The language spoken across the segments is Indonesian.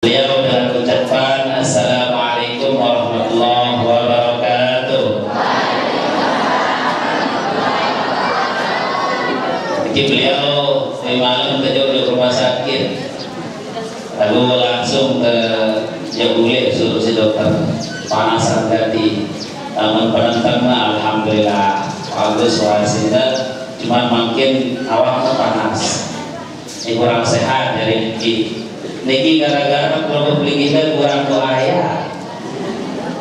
Beliau dengan ucapan Assalamualaikum warahmatullahi wabarakatuh. Jadi beliau di malam kejauh di rumah sakit, lalu langsung ke Jabule suruh si dokter panasan hati. Namun penentangnya alhamdulillah bagus wasida, cuma makin awak panas. Ini kurang sehat dari niki gara-gara kalau beli kita kurang doaya.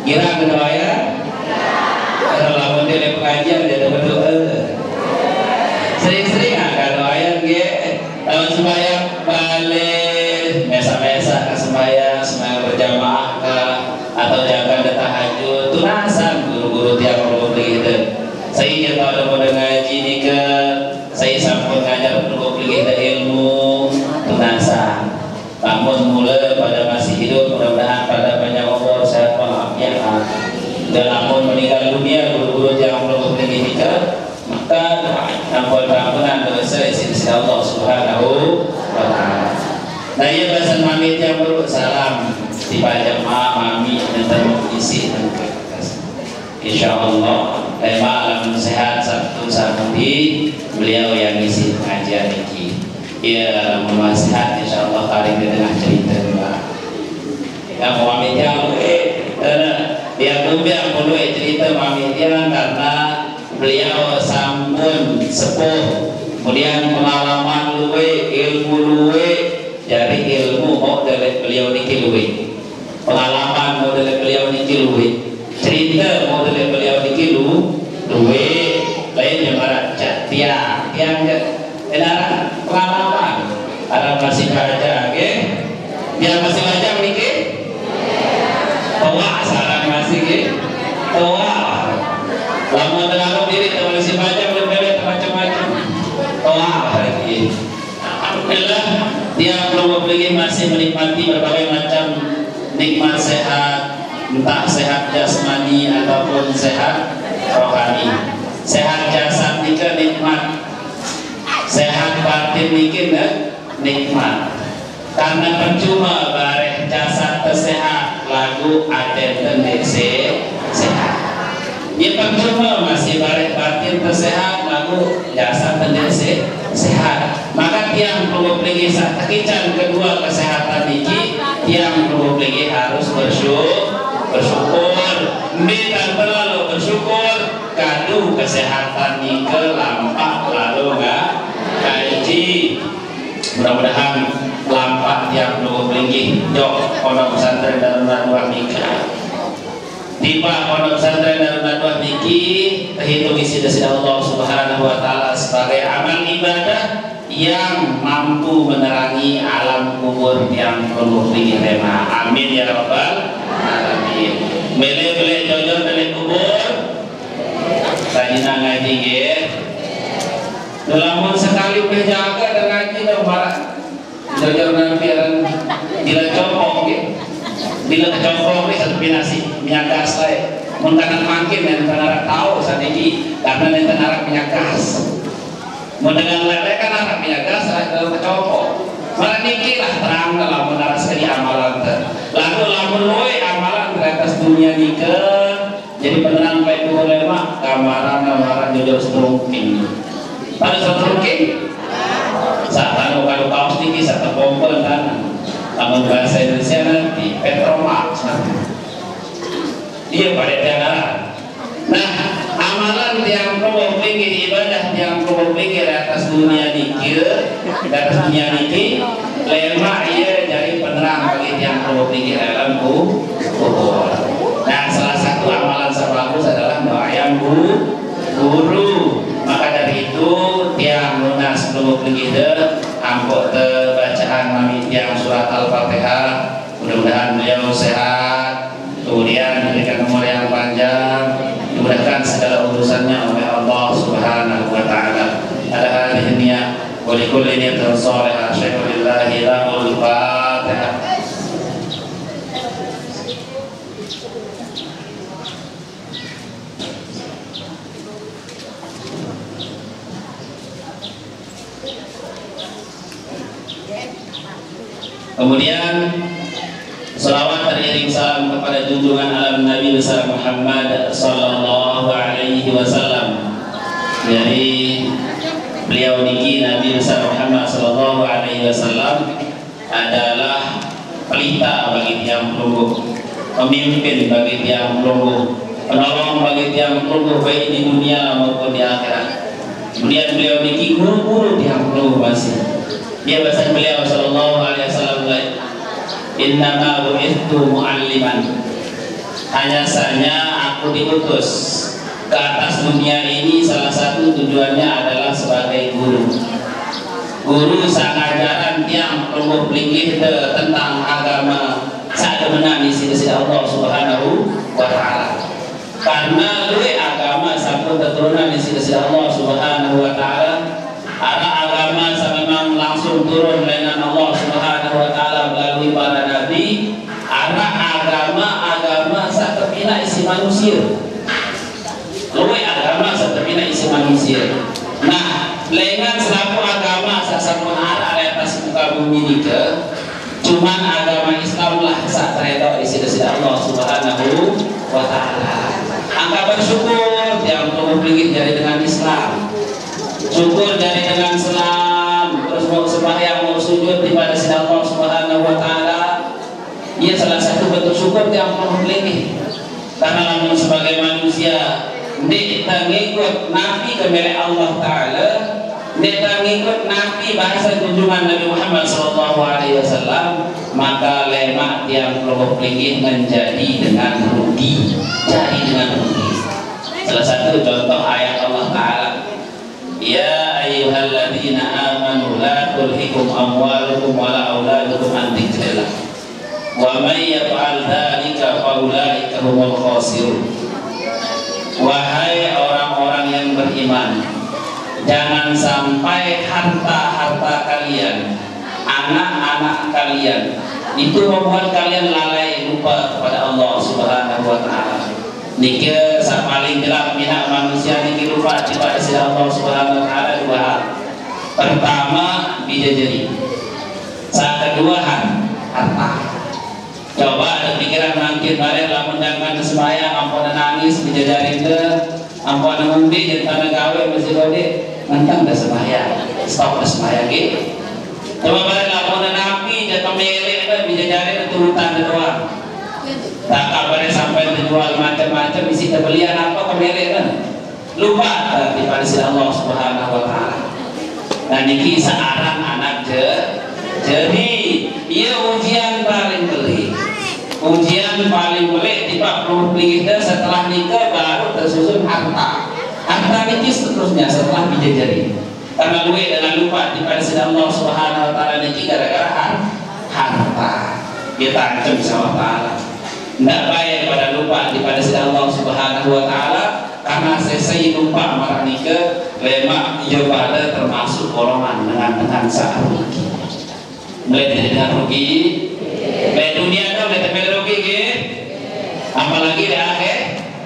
Kira doaya? Kalau lamun dia pengajian dia berdoa. Sering-sering agak doaya ge. Lamun sembahyang balik mesa-mesa ke sembahyang berjamaah ke atau jaga tahajud tunasan guru-guru tiap kalau beli kita. Saya jatuh ada pada ngaji nih ke saya sampun ngajar perlu beli kita ilmu tunasan. Namun mulai pada masih hidup mudah-mudahan pada banyak umur sehat walafiat. Dan namun meninggal dunia guru-guru yang belum menikah maka ampunan dosa sisi Allah Subhanahu wa taala. Nah iya bahasa mami yang baru salam di jamaah mami dan isi dan insyaallah tema alam sehat Sabtu Sabti beliau yang isi pengajian ini. Ya, memasihati insyaallah kali ini dengan cerita Mbak. Ya, maminya dia yang perlu cerita maminya karena beliau sampun sepuh, kemudian pengalaman luwe, ilmu luwe, dari ilmu model beliau niki luwe, pengalaman model beliau niki luwe, cerita model beliau niki luwe, lainnya barat tiang enaran pengalaman ada masih baca ke dia masih baca memikir tua saran masih ke tua lama dengan diri teman masih baca berbeda macam-macam tua lagi alhamdulillah dia belum lagi masih menikmati berbagai macam nikmat sehat entah sehat jasmani ataupun sehat rohani. Sehat jasad nika nikmat, sehat batin bikin nikmat karena percuma bareh jasad tersehat lagu aden sehat ya percuma masih bareh batin tersehat lagu jasad sehat maka tiang perlu pergi sakican kedua kesehatan ini tiang perlu pergi harus bersyukur minta terlalu bersyukur kadu kesehatan ini lampak lalu enggak kaji mudah-mudahan lampak yang belum tinggi jok pondok pesantren Darun Nadwa nikah tiba pondok pesantren Darun Nadwa niki terhitung isi dari Allah Subhanahu wa taala sebagai amal ibadah yang mampu menerangi alam kubur yang penuh tinggi tema. Amin ya rabbal alamin. Bele-bele jojor dari kubur sajina ngaji ge dalam sekali berjaga dan ngaji dan barat jauh nampiran bila copok bila copok satu binasi minyak gas saya muntahan makin dan tenarak tahu saat ini karena dan tenarak minyak gas mendengar lele kan anak minyak gas dalam copok malah nikilah terang dalam menaras sekali amalan lalu lamun loe amalan di atas dunia nikah jadi penerang baik dulu lemak gambaran jujur seterungking pada seterungking saat kalau kaos tinggi satu kompon dan namun bahasa Indonesia nanti Petromax dia pada tiang. Nah amalan yang perlu pikir ibadah yang perlu pikir atas dunia nikir di atas dunia niki lemak ia jadi penerang bagi yang perlu pikir dalam kubur. Nah salah satu amalan sebagus adalah doa yang guru. Maka dari itu tiang lunas perlu pikir ampun bacaan mami tiang surat Al-Fatihah mudah-mudahan beliau sehat kemudian diberikan umur yang panjang dimudahkan segala urusannya oleh Allah Subhanahu wa taala. Ada hadhihi niyyah wa likulli niyatin shalihah syai'ulillahi lahul Fatihah. Kemudian Salawat teriring salam kepada junjungan alam Nabi besar Muhammad sallallahu alaihi wasallam. Dari beliau niki Nabi besar Muhammad sallallahu alaihi wasallam adalah pelita bagi tiang pelungguh, pemimpin bagi tiang pelungguh, penolong bagi tiang pelungguh baik di dunia maupun di akhirat. Kemudian beliau niki guru-guru tiang pelungguh masih. Dia bahasa beliau sallallahu alaihi wasallam, innama bu'ithtu mu'alliman, hanya saja aku diutus ke atas dunia ini, salah satu tujuannya adalah sebagai guru. Guru sang ajaran tiang pelungguh pelingkih tentang agama saat menang isi Allah subhanahu wa ta'ala. Karena luwe agama sampun keturunan isi Allah subhanahu wa ta'ala, arah agama memang langsung turun dengan Allah subhanahu wa ta'ala melalui para nabi. Arah agama satepina isi manusia, luwe agama satepina isi manusia. Nah, lengan selaku agama sasampun arah atas muka bumi ini ke, cuman agama Islam lah saat terhadap isi Allah subhanahu wa ta'ala. Angka bersyukur yang perlu pikir jadi dengan Islam, syukur dari dengan selam, terus mau sembahyang mau sujud kepada Allah subhanahu wa ta'ala. Ia salah satu bentuk syukur yang perlu pilih. Karena namun sebagai manusia kita ngikut Nabi kepada Allah ta'ala, kita ngikut Nabi bahasa junjungan Nabi Muhammad sallallahu alaihi wasallam, maka lemak yang perlu pilih menjadi dengan rugi, jadi dengan rugi. Salah satu contoh ayat Allah ta'ala, ya ayyuhalladzina amanu la tulhikum amwalukum wala auladukum an dzikrillah wa may yaf'al dzalika fa ulaika humul khasirun. Wahai orang-orang yang beriman, jangan sampai harta-harta kalian, anak-anak kalian itu membuat kalian lalai lupa kepada Allah subhanahu wa ta'ala. Niki paling gelap minat manusia niki lupa kepada Allah subhanahu wa ta'ala dua hal. Pertama bidadari, saat kedua harta. Coba ada pikiran mungkin balik lamun jangan sembahyang ampun nangis bidadari itu ampun ngumbi jangan gawe masih gede mentang dah sembahyang stop dah sembahyang gitu. Coba balik lamun nabi jatuh melek bidadari turutan doang. Tak kabarnya sampai terjual macam-macam isi terbelian apa kemelek kan lupa daripada Allah subhanahu wa ta'ala. Nah niki searang anak jadi ia ujian paling pelik, ujian paling pelik tiba perlu kita setelah nikah baru tersusun harta niki seterusnya setelah bidadari. Karena luwe dengan lupa daripada Allah subhanahu wa ta'ala niki gara-gara harta kita ancam sama ta'ala. Tidak baik pada lupa daripada Allah subhanahu wa ta'ala, karena selesai lupa marah nikah lemak pada termasuk golongan dengan saat rugi. Mulai dengan rugi di dunia dong, mulai rugi apalagi di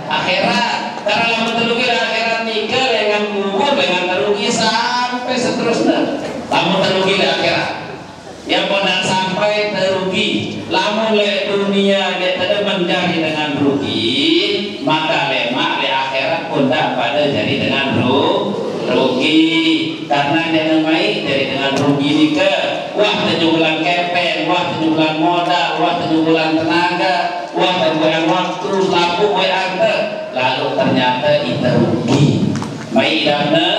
akhirat. Karena lama terugi di akhirat nikah dengan kubur dengan terugi sampai seterusnya. Lama terugi di akhirat yang pernah sampai terugi, lamun le dunia dia tidak menjadi dengan rugi, maka lemak di akhirat pun tak pada jadi dengan rugi. Karena jangan main jadi dengan rugi ni ke, wah 7 bulan kepeng, wah 7 bulan modal, wah 7 bulan tenaga, wah 7 bulan waktu, lampu ante, lalu ternyata itu rugi. Main dana,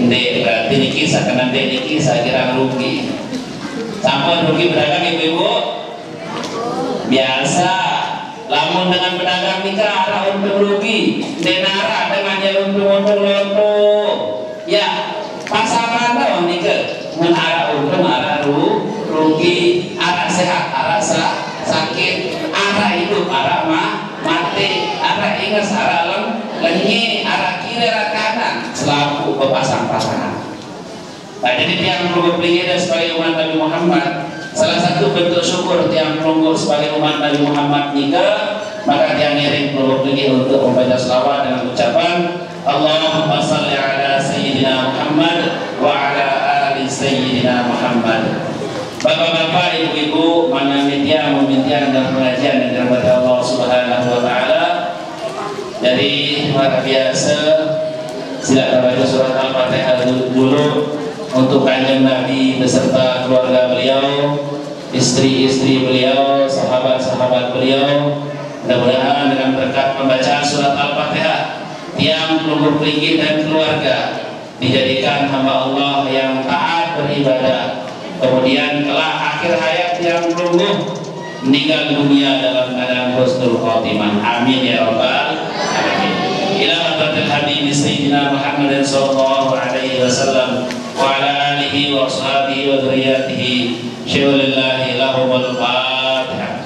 ini berarti ni kisah kena ni kisah kira rugi. Sampai rugi berdagang ibu-ibu biasa, lamun dengan pedagang nikah arah untung rugi, denara dengan yang untung lonto ya pasangan dong nikah menarah untung arah rugi, arah sehat arah sakit, arah hidup arah mati, arah ingat arah lenyi, arah kiri arah kanan selaku berpasang-pasangan. Nah, jadi tiang pelungguh pelingkih sebagai umat Nabi Muhammad, salah satu bentuk syukur tiang pelungguh sebagai umat Nabi Muhammad nikah, maka tiang ngiring pelungguh pelingkih untuk membaca selawat dengan ucapan Allahumma salli ala Sayyidina Muhammad wa ala ali Sayyidina Muhammad. Bapak-bapak, ibu-ibu, mana mitian dan pengajian yang dirahmati Allah Subhanahu wa taala. Jadi luar biasa, silakan baca surat Al-Fatihah dulu untuk Kanjeng Nabi beserta keluarga beliau, istri-istri beliau, sahabat-sahabat beliau. Mudah-mudahan dengan berkat pembacaan surat Al-Fatihah, tiang keluarga peligih dan keluarga dijadikan hamba Allah yang taat beribadah. Kemudian kelak akhir hayat yang lungguh meninggal dunia dalam keadaan husnul khotimah. Amin ya rabbal alamin. Ila hadratil habib sayyidina Muhammad sallallahu alaihi wasallam wa ala alihi wa ashabihi wa dzurriyyatihi syulillahi lahumul fatihah.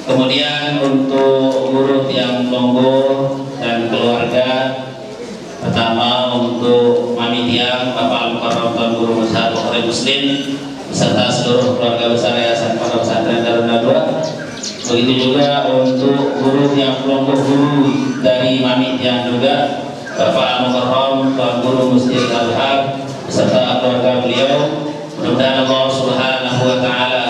Kemudian untuk guru yang longgo dan keluarga, pertama untuk Mami Tiang, Bapak Al-Mukarram Tuan Guru Besar Bukhari Muslim beserta seluruh keluarga besar Yayasan Pondok Pesantren Darun Nadwa. Begitu juga untuk guru yang longgo guru dari Mami Tiang juga, Bapak Al-Mukarram Tuan Guru Masjid Al-Haq beserta keluarga beliau. Mudah-mudahan Allah Subhanahu wa taala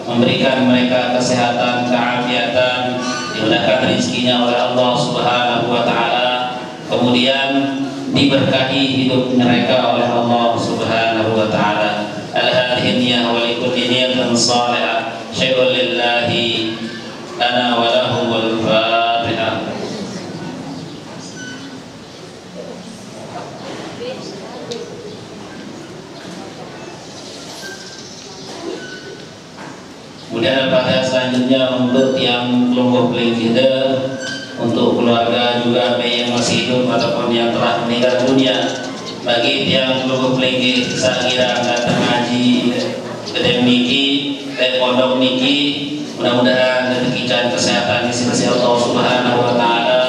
memberikan mereka kesehatan, keafiatan, dimudahkan rezekinya oleh Allah Subhanahu wa taala, kemudian diberkahi hidup mereka oleh Allah Subhanahu wa taala. Al-hadhihi niyyah wa likulli niyyatin shalihah syai'un lillahi lana wa lahum al-fatihah. Kemudian pada selanjutnya untuk yang kelompok kita, untuk keluarga juga baik yang masih hidup ataupun yang telah meninggal dunia. Bagi yang kelompok kita sakira datang ngaji gedeng niki, pondok niki, mudah-mudahan rezeki kesehatan di sisi Allah Subhanahu wa taala.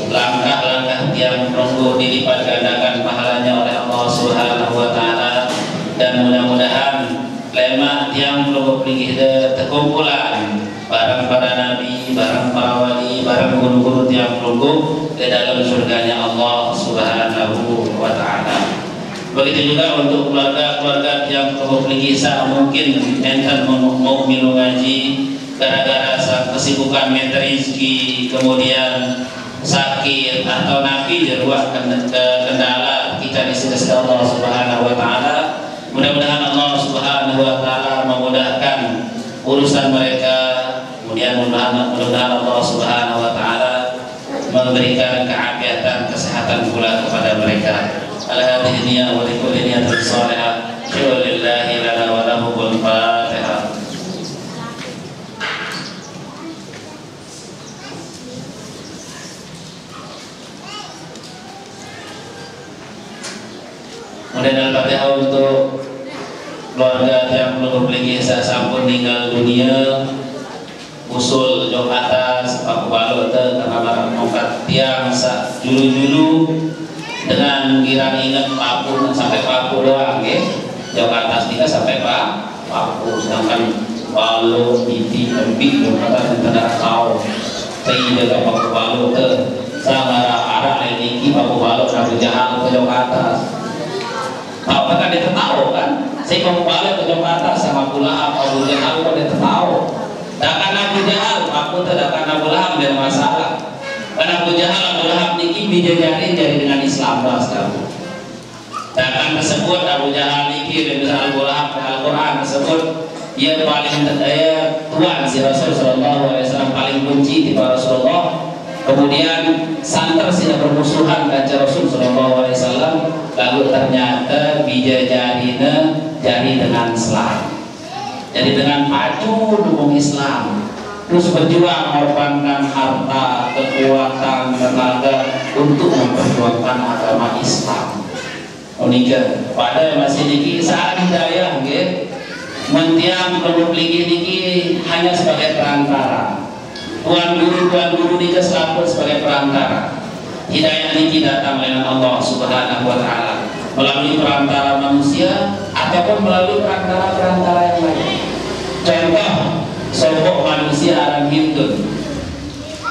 Langkah-langkah yang menunggu dilipat gandakan pahalanya oleh Allah Subhanahu wa taala, dan mudah-mudahan lema yang belum pergi terkumpulan barang para nabi, barang para wali, barang guru-guru yang melungguh ke dalam surganya Allah Subhanahu wa taala. Begitu juga untuk keluarga-keluarga yang belum pergi mungkin enten mau minum ngaji gara-gara kesibukan minta rezeki, kemudian sakit atau nabi jeruah kendala kita di sisi Allah Subhanahu wa taala. Mudah-mudahan Allah Subhanahu wa taala memudahkan urusan mereka. Kemudian mudah-mudahan Allah Subhanahu wa taala memberikan keafiatan, kesehatan pula kepada mereka. Al-hadhihi niyyah wa likulli niyyatin shalihah syulillahi lana wa lahumul fatihah. Kemudian Al-Fatihah untuk keluarga yang belum memiliki sampun meninggal dunia, usul jauh atas aku balu karena barang mongkat tiang julu-julu dengan kira ingat papu sampai papu doang ya, jauh atas tidak sampai papu, sedangkan balu titi empik jauh atas tidak tahu tidak papu balu sama arah ini papu balu sampai jahat ke jauh atas. Tahu kan dia tahu kan? Saya mau balik ke atas sama Abu Lahab, Abu Jahal kok dia tahu. Dakan Abu Jahal, aku terdakan Abu Lahab ada masalah. Karena Abu Jahal, Abu Lahab niki bijajarin jadi dengan Islam bahas kamu. Dakan tersebut Abu Jahal niki dan Abu Lahab Al-Quran tersebut ia paling tuan si Rasul Sallallahu Alaihi Wasallam paling benci di Rasulullah. Kemudian santer sila bermusuhan kaca Rasul Sallallahu Alaihi Wasallam. Lalu ternyata bijajarina jari dengan Islam, jadi dengan maju dukung Islam, terus berjuang mengorbankan harta, kekuatan, tenaga untuk memperjuangkan agama Islam. Unika pada masih niki saat hidayah nggih, mentiang kelompok niki hanya sebagai perantara. Tuan guru niki selalu sebagai perantara. Hidayah ini datang dengan Allah Subhanahu wa taala melalui perantara manusia ataupun melalui perantara-perantara yang lain. Contoh sokok manusia aran hindun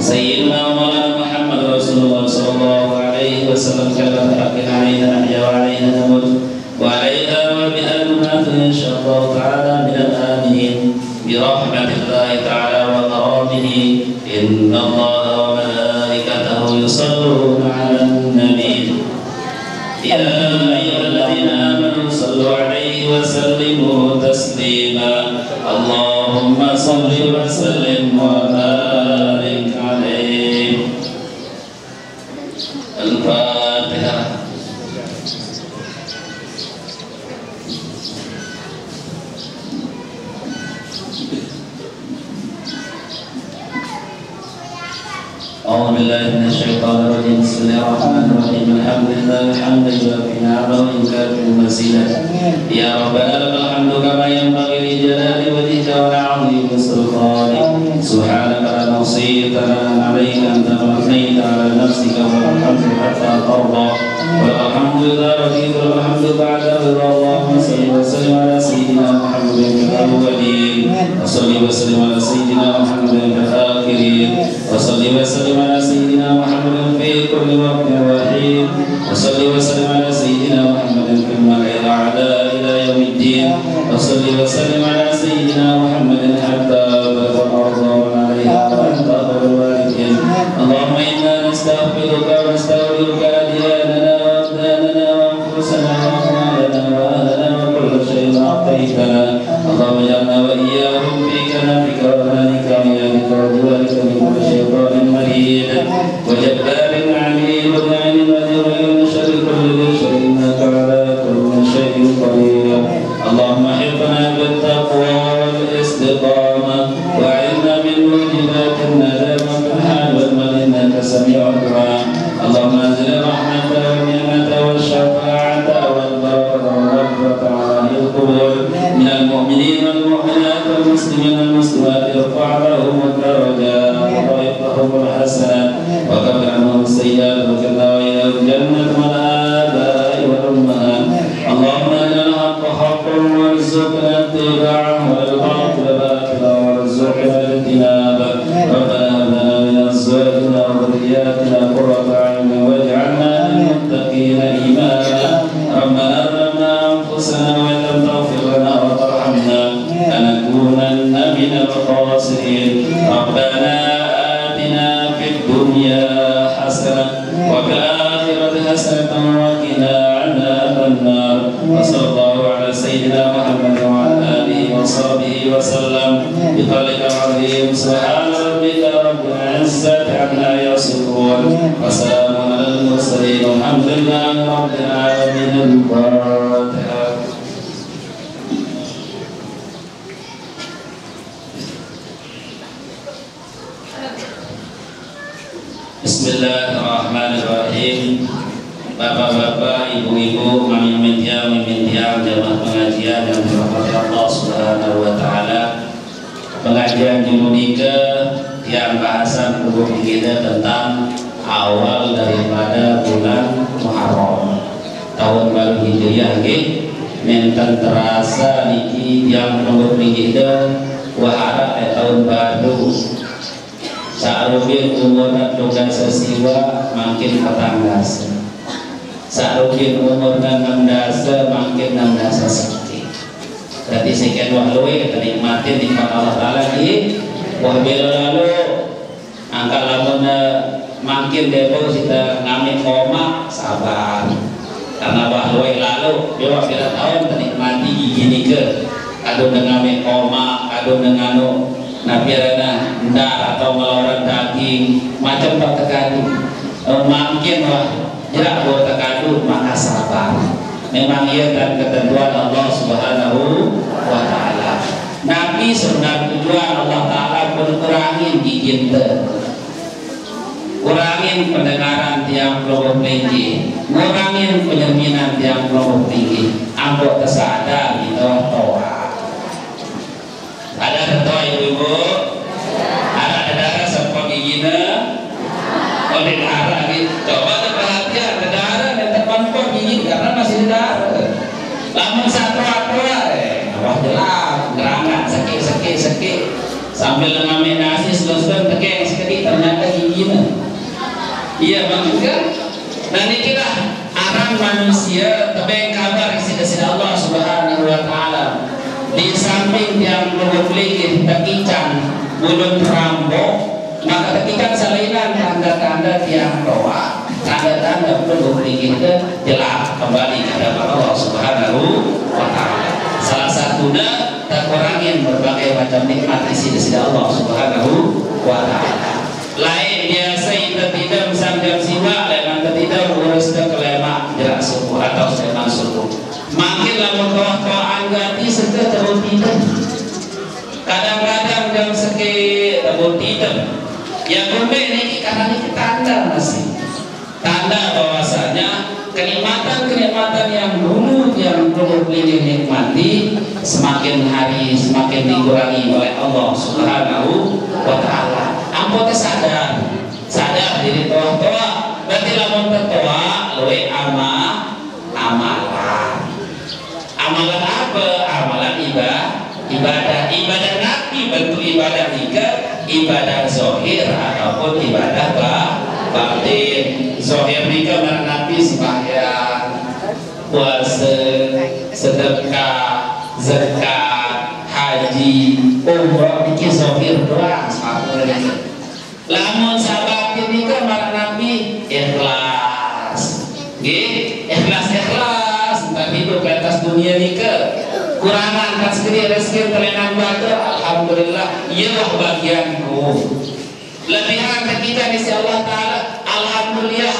سيدنا مولانا محمد رسول الله صلى الله عليه وسلم كلمة حق علينا نحيا وعلينا نموت وعليها وبها نمات إن شاء الله تعالى من الآمنين برحمة الله تعالى وكرامه إن الله وملائكته يصلون على النبي يا أيها الذين آمنوا صلوا عليه وسلموا تسليما اللهم صل وسلم وبارك عليه الفاتحة. أعوذ بالله من الشيطان الرجيم بسم الله الرحمن الرحيم الحمد لله الحمد لله في نعمه وإنكاره مزيدا يا ربنا لك الحمد كما ينبغي لجلال وجهك ولعظيم سلطانك سبحانك لا نحصي ثناء عليك أنت أثنيت على نفسك والحمد حتى ترضى والحمد لله رضيت والحمد بعد رضا اللهم صل وسلم على سيدنا محمد في الأولين وصل وسلم على سيدنا محمد في الآخرين وصل وسلم على سيدنا محمد في كل وقت وحين وصل وسلم على سيدنا محمد في الملأ الأعلى إلى يوم الدين وصل وسلم على سيدنا محمد حتى بلغ الأرض ومن عليها وأنت خير الوارثين اللهم إنا نستغفرك ونستغفرك أدياننا وأبداننا وأنفسنا وأموالنا وأهلنا وكل شيء أعطيتنا اللهم اجعلنا وإياهم في كنفك وأمانك وعيادك وجوارك من كل شيطان مريد وجبار عنيد وعين وذر من شر كل ذي شر إنك على كل شيء قدير اللهم احفظنا بالتقوى والاستقامة وأعنا من موجبات الندامة في الحال والمال إنك سميع الدعاء اللهم أنزل الرحمة والنعمة والشفاعة والبركة والرحمة على أهل القبور من المؤمنين والمؤمنات والمسلمين والمسلمات ارفع لهم الدرجات وضاعف لهم الحسنات وكفر عنهم السيئات وكلنا إلى الجنة والآباء والأمهات اللهم أرنا الحق حقا وارزقنا اتباعه والباطل باطلا وارزقنا اجتنابه ربنا هب لنا من أزواجنا وذرياتنا قرة أعين واجعلنا للمتقين إماما ربنا ظلمنا أنفسنا وإن لم تغفر لنا وترحمنا لنكونن من الخاسرين ربنا آتنا في الدنيا حسنة وفي الآخرة حسنة وقنا عذاب النار وصلى الله على سيدنا محمد وعلى آله وصحبه وسلم بقولك العظيم سبحان ربك رب العزة عما يصفون وسلام على المرسلين والحمد لله رب العالمين. الفاتحة. Bismillahirrahmanirrahim. Bapak-bapak, ibu-ibu, mami-mami, jamaah pengajian yang dirahmati Allah Subhanahu wa taala. Pengajian Jumadika yang bahasan buku kita tentang awal daripada bulan Muharram. Tahun baru Hijriah nggih, menten terasa niki yang nomor kita wahara tahun baru. Sa'rufin umurna dogan sesiwa makin petanggas. Sa'rufin umurna 16 makin 16 sakti. Berarti sekian wahluwe kenikmatin nikmat Allah Ta'ala di wahbila lalu angka lamunna makin depo kita ngamin koma sabar. Karena wahluwe lalu dia wahbila tahun kenikmati gini ke adun dengan koma adun dengan nabiarana ndak atau ngeloran daging macam tak tekani makin wah jerak buat tekadu maka sabar. Memang ia dan ketentuan Allah Subhanahu wa taala. Nabi sudah tujuan Allah taala pun kurangin gigit, kurangin pendengaran tiang kelompok tinggi, kurangin penyerminan tiang kelompok tinggi. Ambo tersadar gitu toa. Ada ketua ibu-ibu, ada darah seperti gini, oleh darah gitu. Coba perhatian ada darah dan terpampang gigi karena masih ada darah. Lamun satu wah jelas gerangan sakit sambil ngamain nasi sedang tekeng sekali ternyata giginya. Iya bang kan? Nah ini kita arang manusia tapi kabar isi Allah Subhanahu wa taala. Di samping yang berbeligih tekican bulun rambok, maka tekican salinan tanda-tanda tiang roa, tanda-tanda berbeligih itu jelas kembali kepada Allah Subhanahu wa taala. Salah satunya terkurangin berbagai macam nikmat isi Allah Subhanahu wa taala. Lain biasa itu tidak samjam siwa dengan tidak urus kelema jerak suku atau seman suku. Makin lamun toh anggati seke terus tidak. Kadang-kadang jam seke terus tidak. Yang rumah ini karena ini tanda masih. Tanda bahwasanya kenikmatan yang dulu yang belum dinikmati semakin hari semakin dikurangi oleh Allah Subhanahu wa taala. Ampun sadar diri toa berarti lamun tertoa luwe amalan apa? Amalan ibadah Nabi bentuk ibadah tiga, ibadah zahir ataupun ibadah batin. Zahir nika Nabi sembahyang, puasa, sedekah, zakat, haji, umrah niki zahir doang sepatu. Lamun sahabat nika Nabi ikhlas. Nggih, ikhlas entah hidup di atas dunia nika. Kurangan kan sekali rezeki terenan batu, alhamdulillah iyalah bagianku. Lebihan kita di Allah taala, alhamdulillah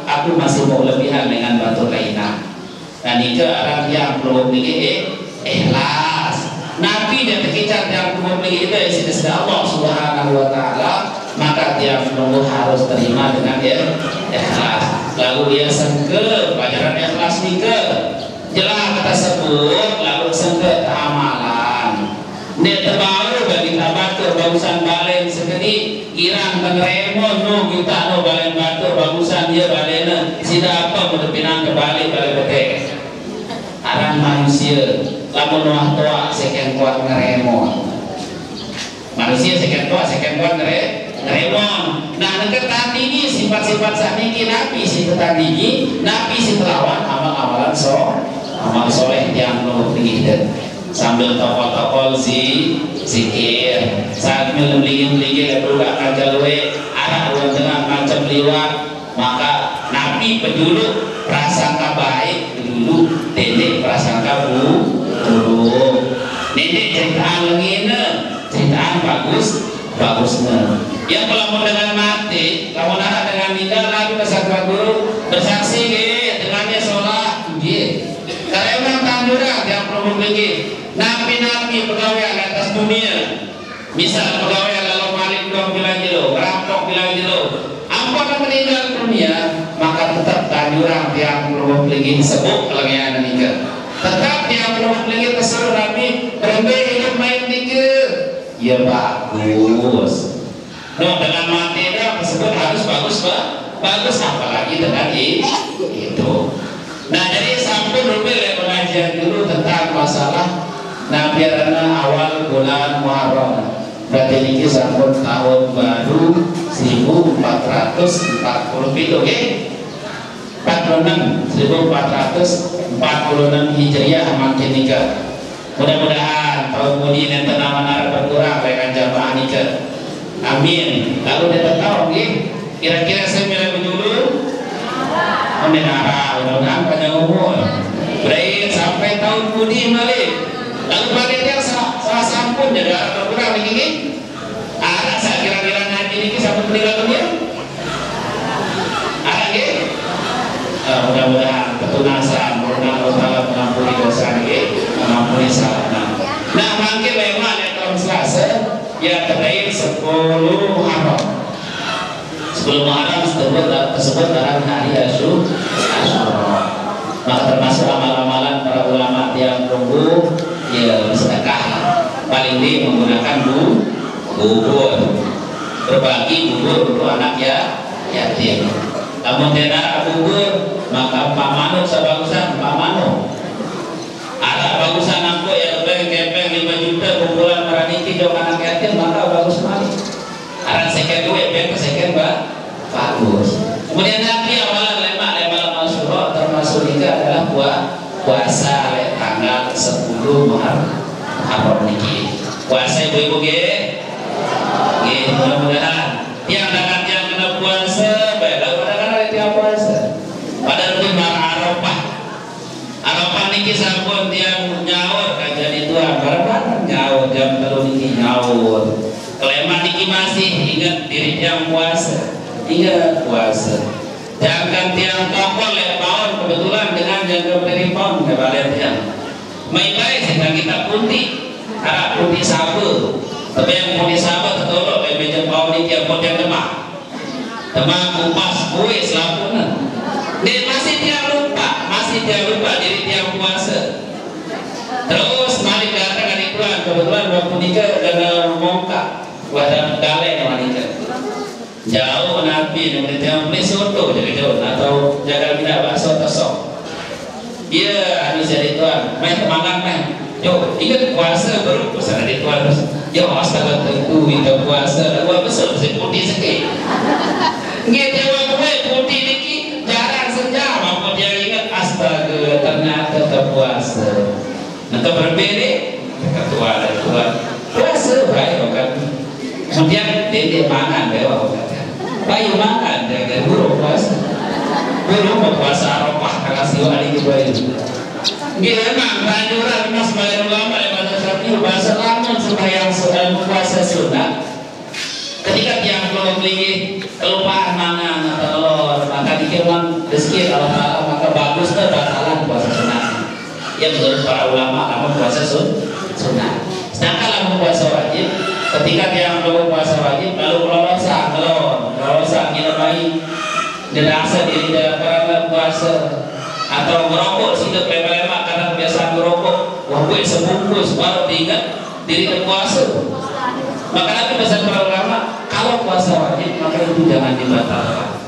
aku masih mau lebihan dengan batu lainnya. Dan itu orang yang perlu ikhlas. Nabi dan kita yang perlu itu di Allah Subhanahu wa taala, maka dia perlu harus terima dengan ikhlas. Lalu dia sengke pelajaran ikhlas nika. Jelas kata sebut lalu sengke amalan. Dia terbaru bagi tabatur bagusan balen segini kirang pengremon no kita no balen batur bagusan dia balena sida apa menepinang kembali balik betek. Arang manusia lamun wah toa seken kuat ngeremon. Manusia seken kuat ngeremon. Nah neket tadi ini sifat-sifat sakniki Nabi sifat tadi ini Nabi sitelawan amal-amalan amal soleh yang nomor tinggi sambil tokol-tokol zikir saat melinggih-linggih buka kajalwe arah uang dengan macam liwat maka Nabi pedulu prasangka baik pedulu dedek prasangka buruk dedek ceritaan lengina ceritaan bagusnya yang kalau dengan mati kamu narah dengan meninggal Nabi prasangka guru bersaksi dengannya sholat karena memang tanduran yang perlu begini nabi pegawai atas dunia misal pegawai lalu malik dong bilang jelo rampok bilang jelo ampun meninggal dunia maka tetap tanduran yang perlu begini sebut lagi yang nikah tetap yang perlu begini tersuruh nabi berhenti hidup main nikah ya bagus no dengan mati dia tersebut harus bagus apalagi dengan itu. Nah jadi sampun rupil yang pengajian dulu tentang masalah Nabiarana awal bulan Muharram. Berarti ini sampun tahun baru 1447 oke? 46 1446 Hijriah makin nikah. Mudah-mudahan tahun ini nanti nama berkurang dengan jamaah nikah. Amin. Lalu dia tahu kira-kira saya milih menjulu mendengar mudah-mudahan panjang umur berarti sampai tahun budi malik lalu bagiannya salah sampun jadi berkurang ini ada saya kira-kira nanti ini sampai meninggal dunia mudah-mudahan ketunasan mudah Allah mengampuni dosa ini, mengampuni salah. Nah mungkin memang yang tahun Selasa ya terkait 10 Muharram. 10 Muharram tersebut dalam hari Asyura. Maka termasuk amal-amalan para ulama yang tunggu ya sedekah, paling di menggunakan bubur, berbagi bubur untuk anak yatim. Namun tidak bubur maka pamanuk sebagusan pamanuk. Ada bagusan aku ya lebih kepeng 5 juta kumpulan meraniki jauh anak yatim maka bagus sekali. Ada second duit beng second bagus. Kemudian nanti amalan lemak Asyura termasuk juga adalah puasa tanggal 10 Muharram niki. Puasa ibu-ibu mudah-mudahan yang dekat yang kena puasa baiklah pada tiap puasa. Pada lebih Arafah niki sampun tiang nyaur kajian itu bareng-bareng nyaur jam 3 niki nyaur. Kelema niki masih ingat diri tiang puasa. Ingat puasa. Jangan tiang tokol tahun kebetulan dengan jaga telepon kebalik tiang. Mai-mai sedang kita putih. Harap putih sabu. Tapi yang putih sabu tertolong dari meja bawah niki yang putih demak. Demak kupas kue selapunan. Dia masih tiang lupa diri tiang puasa. Terus mari datang hari bulan kebetulan waktu nikah dan mongka wadah galeng wanita jauh nabi yang tiang beli soto jadi jauh atau jaga tidak bakso tosok. Iya anu jadi tuan main makan main. Yo ingat puasa baru pesan dari tuan terus. Yo astaga tentu kita puasa gua besar putih sekali. Nggak jawab gue putih niki jarang sejam apa dia ingat astaga ternyata terpuasa. Nanti berbeda ketua dan tua puasa baik kan. Kemudian dia mangan bawa kan. Bayu mangan jaga buruk puasa. Buruk mau puasa Arafah kasih hari itu bayu. Gila memang anjuran mas bayar ulama yang pada saat ini bahasa lamun sembahyang puasa sunnah. Ketika tiang belum beli kelupaan mangan atau telur maka dikirman rezeki Allah Ta'ala maka bagus batalan puasa sunnah. Ya menurut para ulama namun puasa sunnah. Sedangkan namun puasa wajib ketika tiang belum puasa wajib lalu melolosan kita baik dirasa diri karena puasa atau merokok sudah lemak karena kebiasaan merokok wabuk sebungkus baru diingat diri puasa. Maka nanti pesan para ulama kalau puasa wajib maka itu jangan dibatalkan.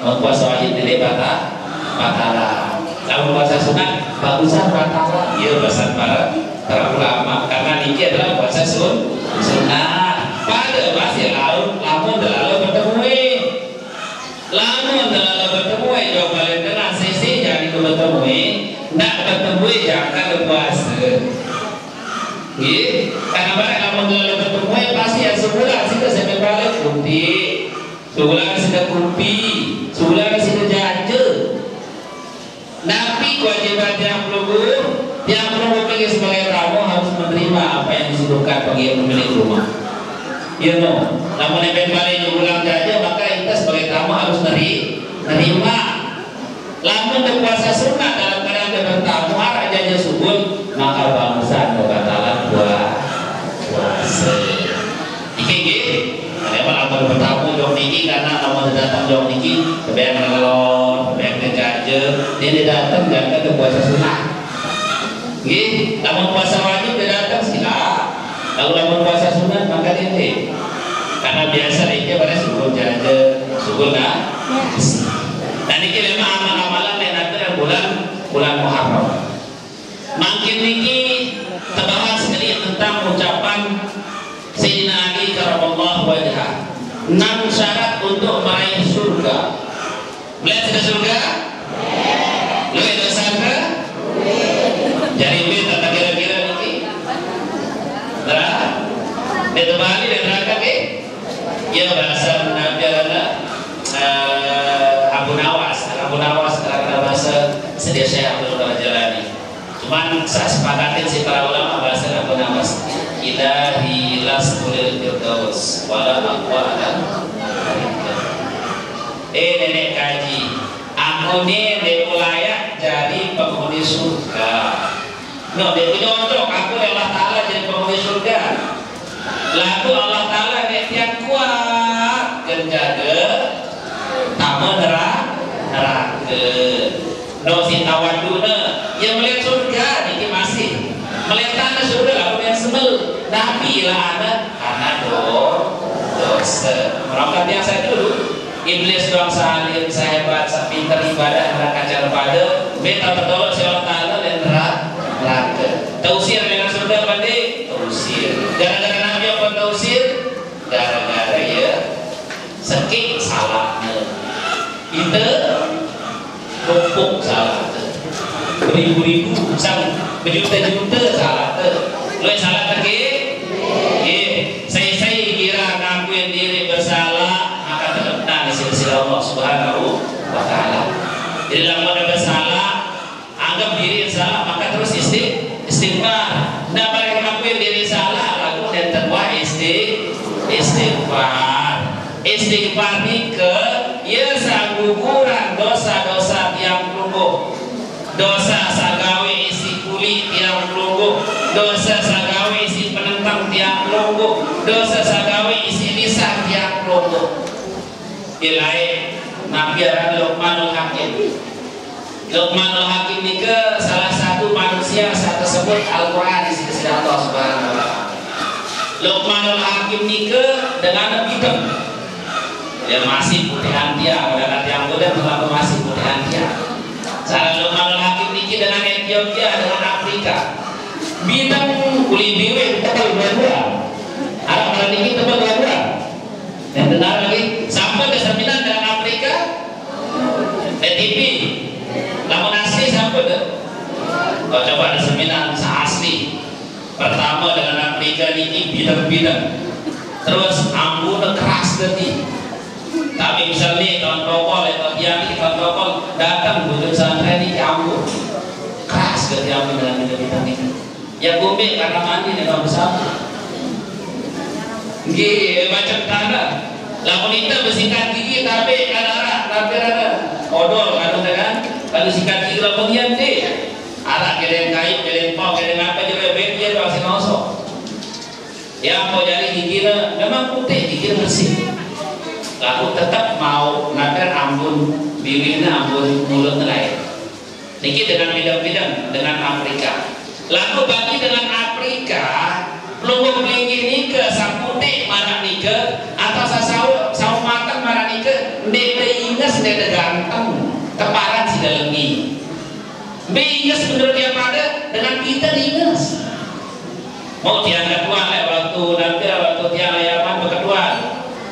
Kalau puasa wajib jadi batalan. Kalau puasa sunat bagusan batalan. Iya pesan para ulama karena ini adalah puasa sunat. Pada masih lamun terlalu bertemu. Lamun terlalu bertemu jauh balik dengan sisi jangan bertemu. Nak bertemu jangan berpuasa. Karena barang lamun terlalu bertemu pasti yang sebulan sudah sampai balik putih, sebulan sudah kumpi, sebulan sudah janja. Nabi kewajiban yang belum pergi sebagai tamu harus menerima apa yang disebutkan bagi pemilik rumah. Ya no, namun yang balik ulang janja maka kita sebagai tamu harus menerima. Lamun berpuasa sunnah dalam keadaan bertamu arah janja subun maka bangsa kebatalan puasa. Iki memang akan bertamu jauh niki karena kamu datang jauh niki kebayang ngelon, kebayang ngejaje, dia datang jangan ke puasa sunnah. Namun puasa wajib dia datang sila. Kalau namun puasa sunnah maka dia karena biasa dia pada subuh jaje, subuh nah. Dan ini memang amal-amalan yang ada bulan Muharram. Makin niki terbahas sedikit tentang ucapan Sayyidina Ali karamallahu wajhah 6 syarat untuk meraih surga. Melihat sudah surga? Lu itu surga? Jadi ini tata kira-kira niki neraka dia terbalik dari neraka ya bahasa Nabi Abu Nawas karena bahasa sedia saya Abdul Jalani. Cuman saya sepakatin si para ulama bahasa Abu Nawas ilahi laskulil firdaus wala aqwa dan nenek kaji aku nih penghuni surga. No, dia nyontok aku Allah Ta'ala jadi penghuni surga. Lalu Allah Ta'ala yang kuat menjaga tamu neraka. No si tawaduna yang melihat surga ini masih melihat tanah surga aku yang semel. Nabi lah ada karena dosa. Orang yang saya dulu iblis doang salim, sehebat, sepinter ibadah, neraka cara pada beta tertolak si Allah Ta'ala dan neraka. Tausir dengan surga pandai, tausir. Gara-gara Nabi apa tausir? Gara-gara ya sekik salahnya. Kita numpuk salah beribu-ribu, berjuta-juta salah lu yang salah lagi? Saya kira ngaku yang diri bersalah maka terkena di sisi Allah Subhanahu wa Ta'ala. Jadi dalam ada bersalah anggap diri yang salah maka terus istighfar. Nah mereka ngaku yang diri salah lalu dan terbuat istighfar ni ke ya sangguguran dosa-dosa yang pelungguh, dosa sagawe isi kulit yang pelungguh, dosa sagawe isi penentang tiang pelungguh, dosa sagawe isi lisan tiang pelungguh. Ilai Nabi Luqmanul Hakim. Luqmanul Hakim ni ke salah satu manusia saat tersebut Al-Quran di sisi Allah Subhanahu wa Ta'ala. Luqmanul Hakim ni ke dengan hitam. Dia masih putihan dia, pada yang muda terlalu masih putihan dia. Cara Luqmanul Hakim ni dengan Ethiopia dengan Afrika. Bidang kulit biru tebal dua-dua. Arab Maliki tebal dua-dua. Dan benar lagi sampai ke seminar dengan Afrika. TTP. Namun asli sampai ke. Kau coba ada seminar asli. Pertama dengan Afrika ini bidang-bidang. Terus ambun keras tadi. Tapi misalnya kawan prokol atau tiang ini kawan prokol datang bujuk santri di ambun keras ke ambun dengan bidang-bidang ini. Ya gombe karena mandi dengan bersama. Gih macam tanah. Lamun kita bersikat gigi tapi ada odol kan kalau sikat gigi lamun yang deh. Arak kalian kayu, kalian pau, kalian apa juga dia masih nosok. Ya mau jadi gigi memang putih, gigi bersih. Lalu tetap mau nakar ambun bibirnya, ambun mulut lain. Niki dengan bidang-bidang dengan Afrika. Lalu bagi dengan Afrika, pelungguh pelinggi nike, sang putih mana nike, atau sawu makan mana nike, nede inges nede ganteng, teparan si dalengi. Inges menurut dia pada dengan kita inges. Mau diangkat uang waktu nanti waktu tiang layaman berkeduan.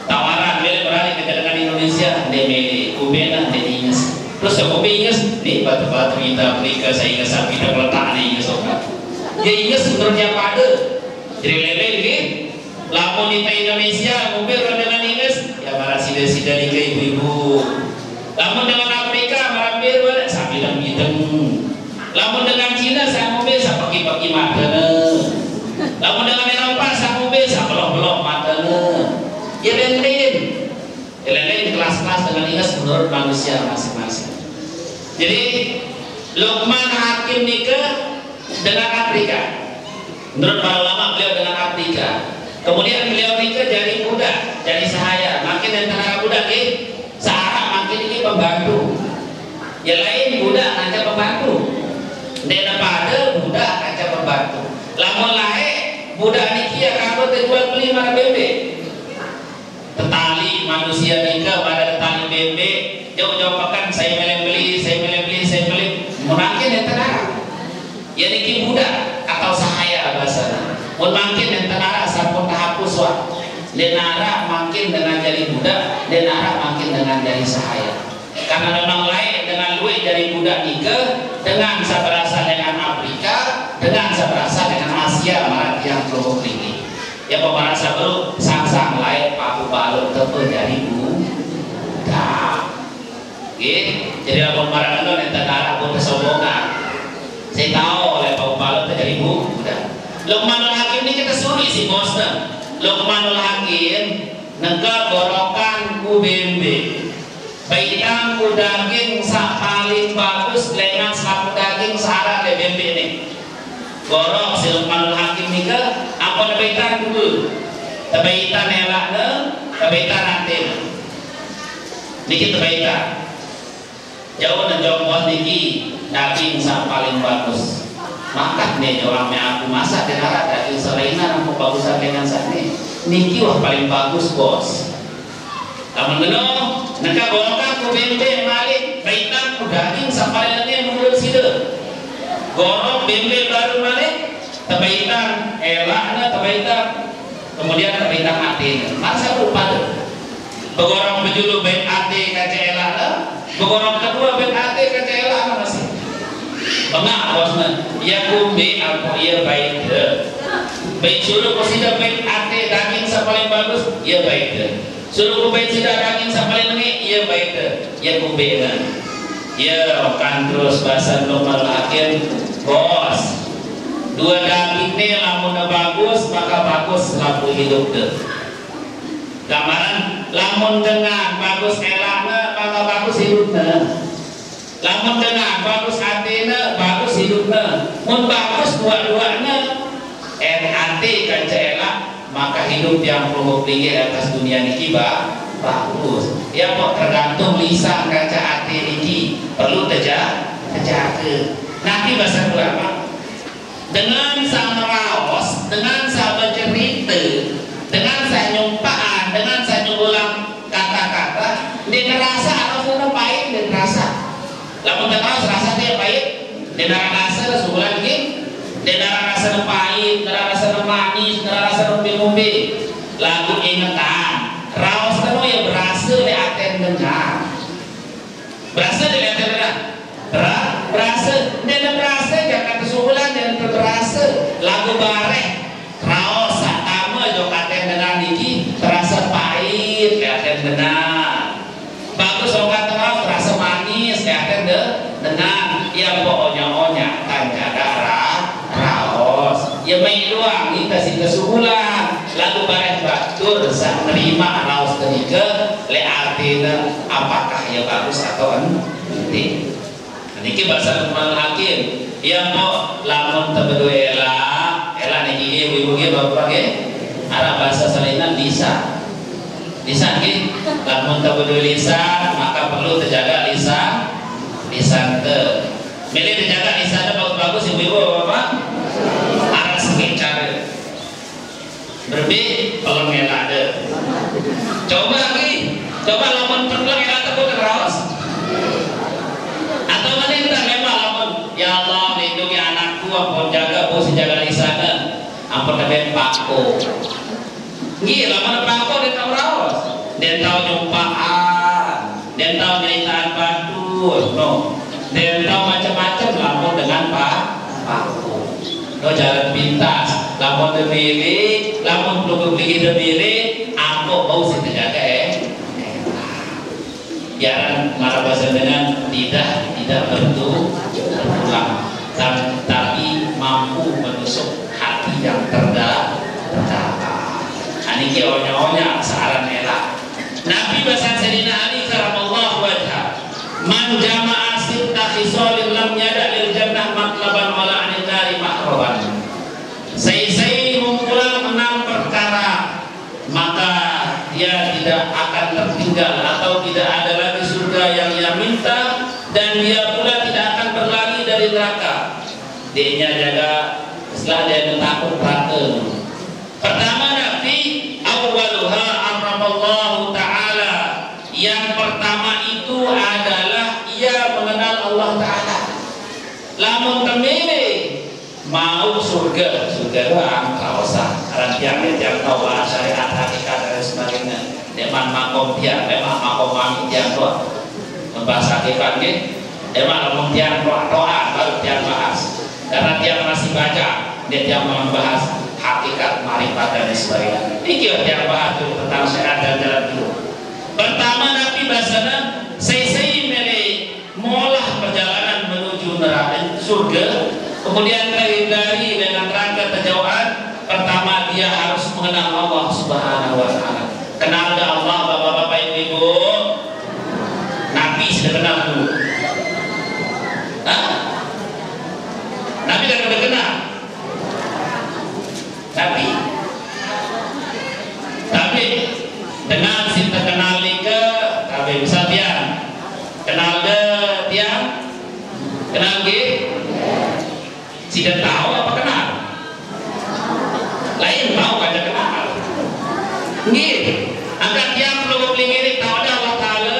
Tawaran beli berani kita dengan Indonesia demi kubena demi inges terus ya kopi inges nih batu-batu kita Afrika saya inges sapi kita letak nih inges obat ya inges menurutnya pada jadi lele ini lamun di Indonesia mobil dengan inges ya marah sida-sida ke ibu-ibu lamun dengan Afrika marah biru sapi dan bideng lamun dengan Cina saya mobil saya pagi-pagi matanya lamun dengan Eropa saya mobil saya belok-belok matanya ya lain kelas-kelas dengan ingat menurut manusia masing-masing. Jadi Luqman Hakim nikah dengan Afrika. Menurut para ulama beliau dengan Afrika. Kemudian beliau nikah dari budak, dari sahaya. Makin antara budak ini sahara makin ini pembantu. Ya lain budak aja pembantu. Dena pada budak aja pembantu. Lamun lain budak nikia kamu terjual beli marah bebek. Tetali manusia nikah pada tetali bebek jauh-jauh pekan saya beli mungkin yang tenara ya niki budak atau sahaya bahasa mungkin yang tenara sampun tahapus wah denara makin dengan jadi budak denara makin dengan jadi sahaya karena memang lain dengan luwih dari budak nikah dengan saberasa dengan Afrika dengan saberasa dengan Asia marat yang kelompok ini ya pemerasa baru sang-sang lain paku balut tepe dari budak jadi lapor marah itu yang tentara pun kesombongan saya tahu oleh paku balut dari budak Luqmanul Hakim ini kita suruh si bosnya Luqmanul Hakim negara gorokan ku bembe baitang ku daging sak paling bagus lengan sak daging sak bembe ni. Gorok si Luqmanul Hakim ni ke apa nabaitan dulu. Tabaitan elakna, tabaitan atin. Niki tabaitan. Jauh dan jauh bos niki daging yang paling bagus. Maka nih orang yang aku masak di darat daging selainan aku bagusan dengan sani. Niki wah paling bagus bos. Namun deno, nak gorokkan ku bembe malik, baitan ku daging sampai nanti menurut sida. Gorok bembe baru malik, tabaitan elakna tabaitan. Kemudian tabaitan atin. Masa lupa tu. Begorong bejulu baik ate kaca elakna. Begorong kedua baik ate kaca elakna masih. Bengak bosna. Ya kumbe apa ia baik de. Baik suruh kau sida baik ate daging paling bagus, ia baik de. Suruh kau baik sida daging paling nengi, ia baik de. Ya kumbe na. Ya kan terus bahasa Luqmanul Hakim, bos. Dua daging ni lamun bagus maka bagus lampu hidup de. Gambaran lamun dengan bagus elakna maka bagus hidupna. Lamun dengan bagus atena bagus hidupna. Mun bagus dua-duanya ate kanca elak maka hidup yang perlu tinggi atas dunia niki bagus. Ya kok tergantung lisan kanca ate niki perlu terjaga. Nanti bahasa apa? Dengan sama raos, dengan sama cerita, dengan saya nyumpaan, dengan saya nyugulang kata-kata, dia ngerasa rasanya pahit, dia ngerasa. Lamun terus rasa dia pahit, dia ngerasa sebulan lagi, dia ngerasa pahit, ngerasa manis, ngerasa ngombe-ngombe. Lagu ingatan, raos kanu ya berasa di aten dengar, berasa di aten dengar, berasa, dia berasa jangan kesubulan dan berasa lagu bareh, raos sama jo aten dengar niki terasa pahit, aten dengar. Bagus obat terus terasa manis, aten dengar. Ya pokoknya kan darah raos. Ya main doang kita sih kesubulan. Lagu bareh batur sang nerima raos kenika le artina apakah ya bagus atau ente. Niki bahasa Luqmanul Hakim. Ya kok lamun tebedu elak niki ibu-ibu ge bapak ge ara bahasa salinan lisan. Lisan ge lamun tebedu lisan maka perlu terjaga lisan te. Milih terjaga lisan bagus-bagus ibu-ibu bapak. Ara sakit cara. Berbi peleng elak de. Coba lagi. Coba lamun peleng elak tebedu raos. Atau mana kita memang lamun ya Allah lindungi anakku ampun jaga bos jaga lisannya ampun kabeh pako nggih lamun pako dia tahu raos dia tahu nyumpaan dia tahu nyeritaan batur no dia tahu macam-macam lamun dengan pako no jalan pintas lamun debiri lamun perlu beli debiri ampo bau sih terjaga jangan marah bahasa dengan tidak berulang tapi mampu menusuk hati yang terdalam. Aniki onya saran elak. Nabi bahasa Sayyidina Ali karamallahu wajha man jama'a sitta khisalin lam yada lil jannah matlaban wala anil nari mahraban. Saya mengulang 6 perkara maka dia tidak akan tertinggal atau tidak ada lagi surga yang ia minta dan dia pula tidak akan berlari dari neraka. Dia jaga setelah dia takut neraka. Pertama Nabi awwaluha amramallahu ta'ala. Yang pertama itu adalah ia mengenal Allah Ta'ala. Lamun temene mau surga doang kawasan rantiang yang tahu syariat hakikat dan sebagainya deman makom tiang memang makom kami tiang doang membahas hakikat ni deman makom tiang doa baru tiang bahas karena tiang masih baca dia tiang membahas hakikat marifat dan sebagainya ini tiang bahas dulu tentang syariat dan jalan hidup. Pertama Nabi bahasana saya molah perjalanan menuju neraka surga. Kemudian dari dengan rangka kejauhan pertama dia harus mengenal Allah Subhanahu wa Ta'ala. Kenal Allah bapak-bapak ibu-ibu. Nabi sudah kenal dulu. Kenal nggih? Tidak tahu apa kenal? Lain tahu kada kenal. Nggih. Angkat tiang perlu beli tahu ada Allah Taala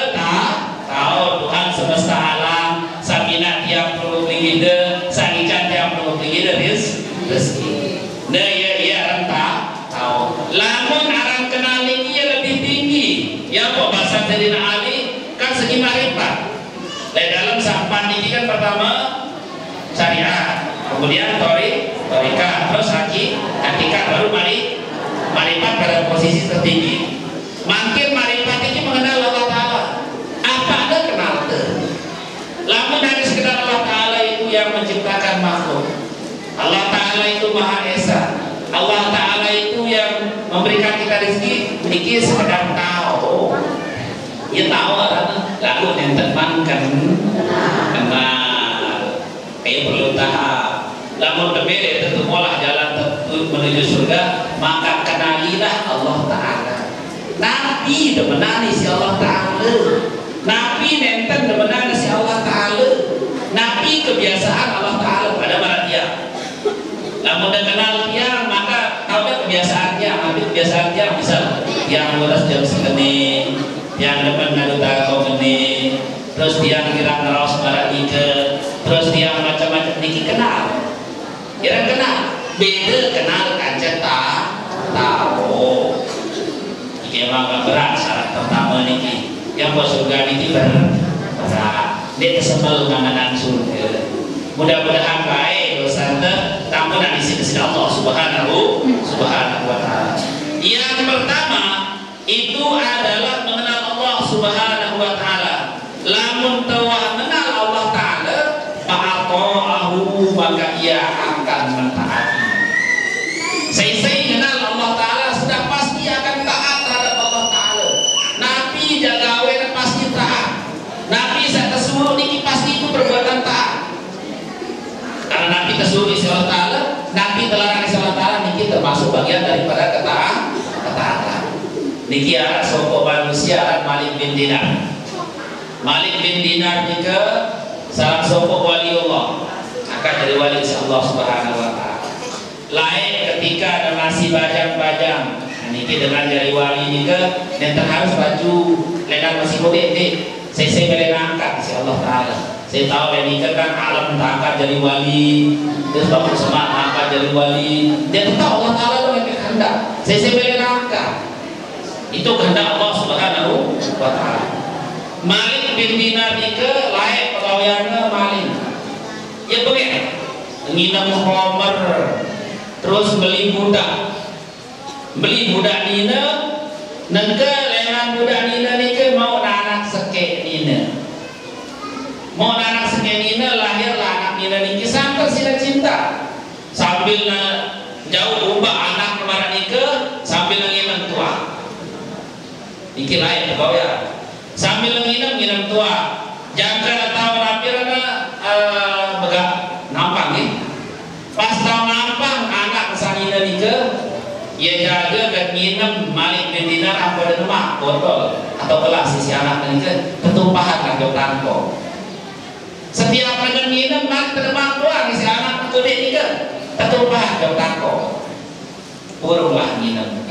tahu Tuhan semesta alam. Sabina tiang perlu beli sangican tiang perlu beli rezeki. Nah ya renta tahu. Lamun arang kenal ini lebih tinggi. Ya kok bahasa Sayyidina Ali kan segi marifat. Dalam sampan ini kan pertama syariat, kemudian torika, terus hakikat, baru marifat pada posisi tertinggi. Makin marifat ini mengenal Allah Ta'ala. Apa ada kenal tuh? Lamun dari sekedar Allah Ta'ala itu yang menciptakan makhluk. Allah Ta'ala itu Maha Esa. Allah Ta'ala itu yang memberikan kita rezeki. Ini sekedar tahu. Ya tahu lalu yang termankan kenal. Kayak perlu tahap. Lamun tebel tentu olah jalan menuju surga, maka kenalilah Allah Ta'ala. Nabi demenani si Allah Ta'ala. Nabi nenten demenani si Allah Ta'ala. Nabi kebiasaan Allah Ta'ala pada barat dia. Lamun dah kenal dia, maka tahu kebiasaan dia. Nabi kebiasaan dia bisa yang bolos jam segini, yang depan ngaduta kau gini, terus dia kira ngeraus barat ike, terus dia macam-macam niki kenal. Kira kenal, beda kenal kancet tahu. Ini memang berat syarat pertama niki. Yang bos surga niki berat. Dia kesempel mengenang surga. Mudah-mudahan baik dosa tamu dan isi Allah Subhanahu wa Ta'ala. Yang pertama itu adalah mengenal Allah Subhanahu wa Ta'ala. Lamun tawa mengenal Allah Ta'ala, fa'ata'ahu, maka ia akan mentaati. Saya kenal Allah Ta'ala sudah pasti akan taat terhadap Allah Ta'ala. Nabi jagawe pasti taat. Nabi saya tersuruh niki pasti itu perbuatan taat. Karena Nabi tersuruh isi Allah Ta'ala, Nabi terlarang isi Allah Ta'ala, niki termasuk bagian daripada ketaatan. Niki ada soko manusia Malik bin Dinar. Malik bin Dinar nika salah soko wali Allah, akan jadi wali Allah Subhanahu wa Ta'ala. Lain ketika ada masih bajang-bajang, niki dengan jadi wali nika yang harus baju lengan masih bodek deh. Saya boleh angkat si Allah Ta'ala. Saya tahu Lenika kan alam angkat jadi wali, terus bapak semak angkat jadi wali. Dia tahu Allah Ta'ala itu yang kehendak. Saya boleh angkat. Itu kehendak Allah Subhanahu wa Ta'ala. Malik bin Dinar nika layak pegawaiannya Malik. Ya boleh. Nginam homer, terus beli budak nina, nengke lengan budak nina nika mau anak sekek nina. Mau anak sekenina lahirlah anak nina niki sampai sila cinta sambil jauh ubah anak kemarin nika sambil nginam tua niki lain kau ya sambil nginam tua jangan tahu rapirana begak nampang nih pas tahu nampang anak kesanina nika ia jaga dan nginam Malik bin Dinar apa dan rumah botol atau gelas isi anak nika ketumpahan kagak tangkong. Setiap dengan minum mak terbang doang isi anak kudet ni ke ketumpah jauh tako burunglah minum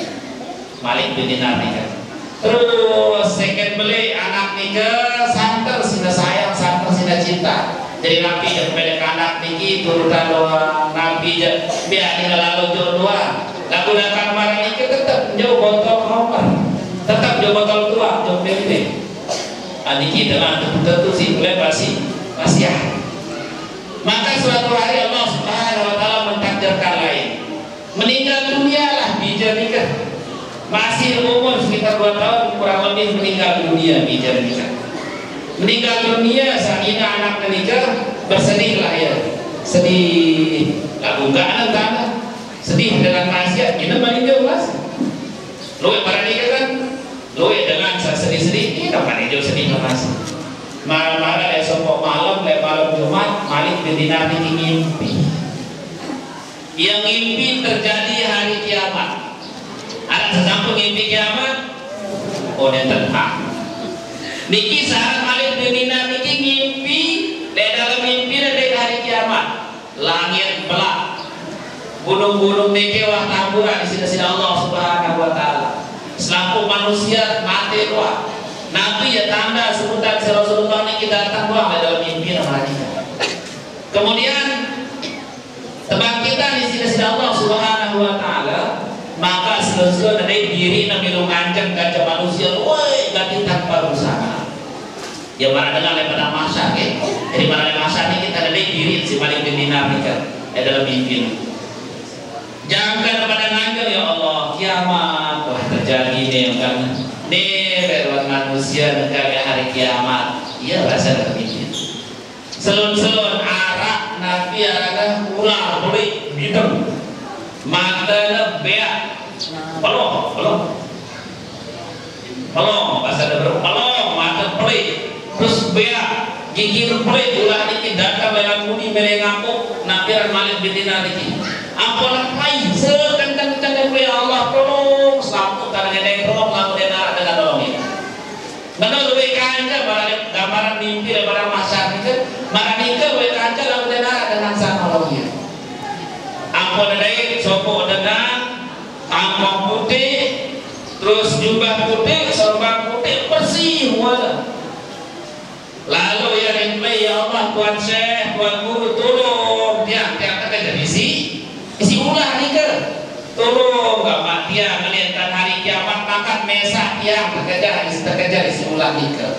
Malik bin Dinar ni ke terus second beli anak ni ke santer sina sayang santer sina cinta jadi Nabi yang beli anak niki turutan doang Nabi biar dia lalu jauh doang lalu dah kamar ni ke tetap jauh botol koper tetap jauh botol tua jauh beli aniki dengan tentu si boleh pasti ya. Maka suatu hari Allah Subhanahu wa Ta'ala mentakdirkan lain. Meninggal dunia lah bija nikah. Masih umur sekitar 2 tahun kurang lebih meninggal dunia bija nikah. Meninggal dunia sakina anak nikah bersedih lah ya. Sedih lagu gak tanah. Sedih dengan maksiat kita meninjau mas. Loe para nikah kan. Loe dengan sedih-sedih kita meninjau sedih mas. Marah-marah esok malam Jumat Malik bin Dinar ini ngimpi. Yang ngimpi terjadi hari kiamat. Ada sesampung ngimpi kiamat. Oh dia tenang. Niki saat Malik bin Dinar niki ngimpi, dalam mimpi dan langit belak, gunung-gunung niki wah taburan di sini Allah Subhanahu wa taala. Selaku manusia mati wah. Nabi ya tanda sebutan si Rasulullah ini kita datang wah dalam mimpi namanya. Kemudian kebangkitan di sini Allah Subhanahu wa taala, maka selesai dari diri nabi lungancang kaca manusia, woi ganti tanpa usaha. Ya mana dengan daripada masa ke, jadi mana masa ini kita dari diri si paling dinamika dalam mimpi. Jangan kepada ngajar ya Allah kiamat wah terjadi nih kan nih lewat manusia negara hari kiamat. Iya rasa ada mimpi. Selun-selun arak nabi arak ular boleh bidang mata beak pelong bahasa ada pelong mata pelik terus beak gigi pelik ulah dikit datang dalam budi melengaku nabi malik bintina dikit apalah lain sekencang-kencang ya Allah tolong selamat karena yang tolong lalu dia narak dengan tolongnya benar lebih kanja gambaran mimpi daripada masa itu maka nikah lebih kanja lalu dia narak dengan sang tolongnya ampun dari sopo dengan angkong putih terus jubah putih sorban putih bersih semua. Lalu ya replay ya Allah Tuhan Syekh Tuhan Guru tolong tiang terkejar isi ulah nikah tolong gak matian melihatkan hari kiamat makan mesah tiang terkejar isi ulah nikah.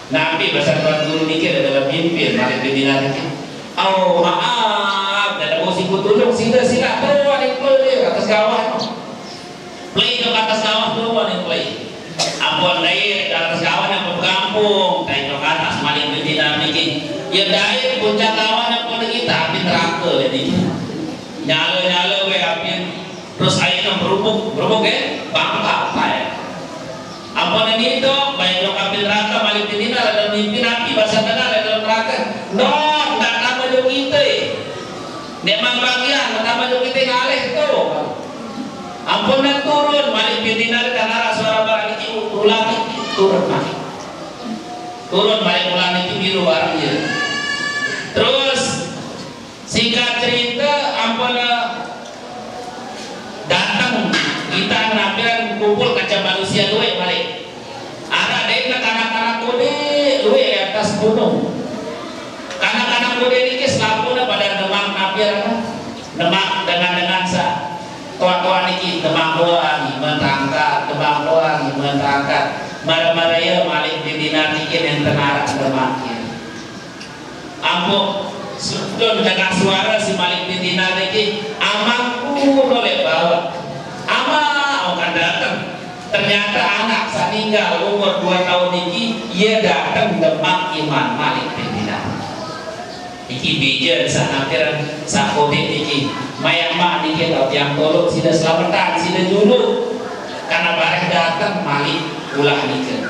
Nabi bahasa Tuhan Guru nikah dalam mimpi malik bidina nikah oh maaf dan mau siku tolong sila tuan yang play atas gawah play ke atas gawah tuan yang play ampun dari atas gawah yang berkampung dari ke atas malik bidina nikah ya dari puncak gawah yang pada kita api neraka jadi nyala we api terus airnya berubuk bangkak saya ampun ini itu baik lo api neraka malik bidina dalam mimpi nabi bahasa tengah dalam neraka no tak tambah jo kita memang bagian tambah jo kita ngalih tu ampun dan turun malik bidina karena suara barang itu ulang turun balik ulang itu biru barangnya. Terus singkat cerita ampun datang kita nampilan kumpul kaca manusia luwe balik ada dek kanak-kanak kude luwe di atas gunung kanak-kanak kude ini selapuna pada demang nampilan demang dengan sa tua-tua niki demang doang mentangkat marah-marah malik bidina niki yang tenarak demakin ampun sudah mendengar suara si malik bidina niki amaku boleh bawa akan datang ternyata anak saat tinggal umur 2 tahun niki ia datang demak iman malik bidina iki bija saat nakir saat covid niki mayang mak niki tau tiang tolong sida selamatan sida dulu karena bareng datang malik ulah nikah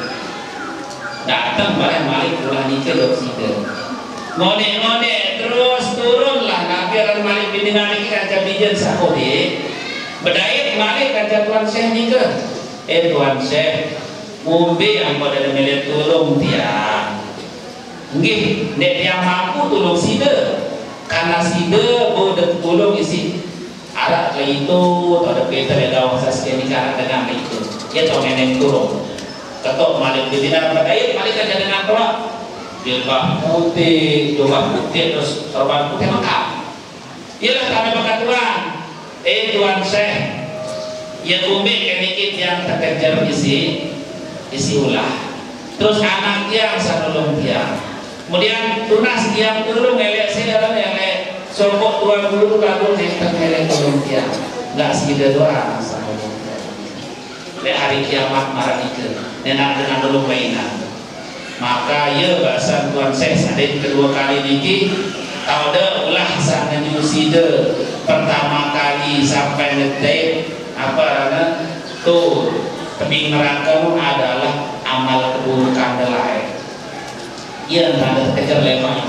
datang bareng malik ulah nikah dok sida ngode terus turunlah nabi akan malik bidina niki kaca bija saat covid berdaya malik kaca Tuan Syekh nikah Tuan Syekh ngombe yang pada melihat tolong tiang nggih nek tiang mampu tolong sida karena sida boleh tolong isi alat ke itu ada Peter yang gawang saskia nikah dengan itu ya tau nenek turun ketok malik bidina berdaya malik kaca dengan tolak jilbab putih terus sorban putih lengkap ialah kami berkaturan Tuan Syekh ya umi kenikit yang terkejar isi ulah terus anak yang sanulung tiang kemudian tunas tiang turun ngelek saya yang sopok tuan guru lalu yang terkelek turun tiang nggak segitu doang sanulung tiang hari kiamat marah itu nenak dengan dulu mainan maka ya bahasa Tuan Syekh sadin kedua kali niki tahu dah ulah sana nyusida pertama kali sampai detik apa tuh tebing neraka adalah amal keburukan lain ia tanda kejar lemak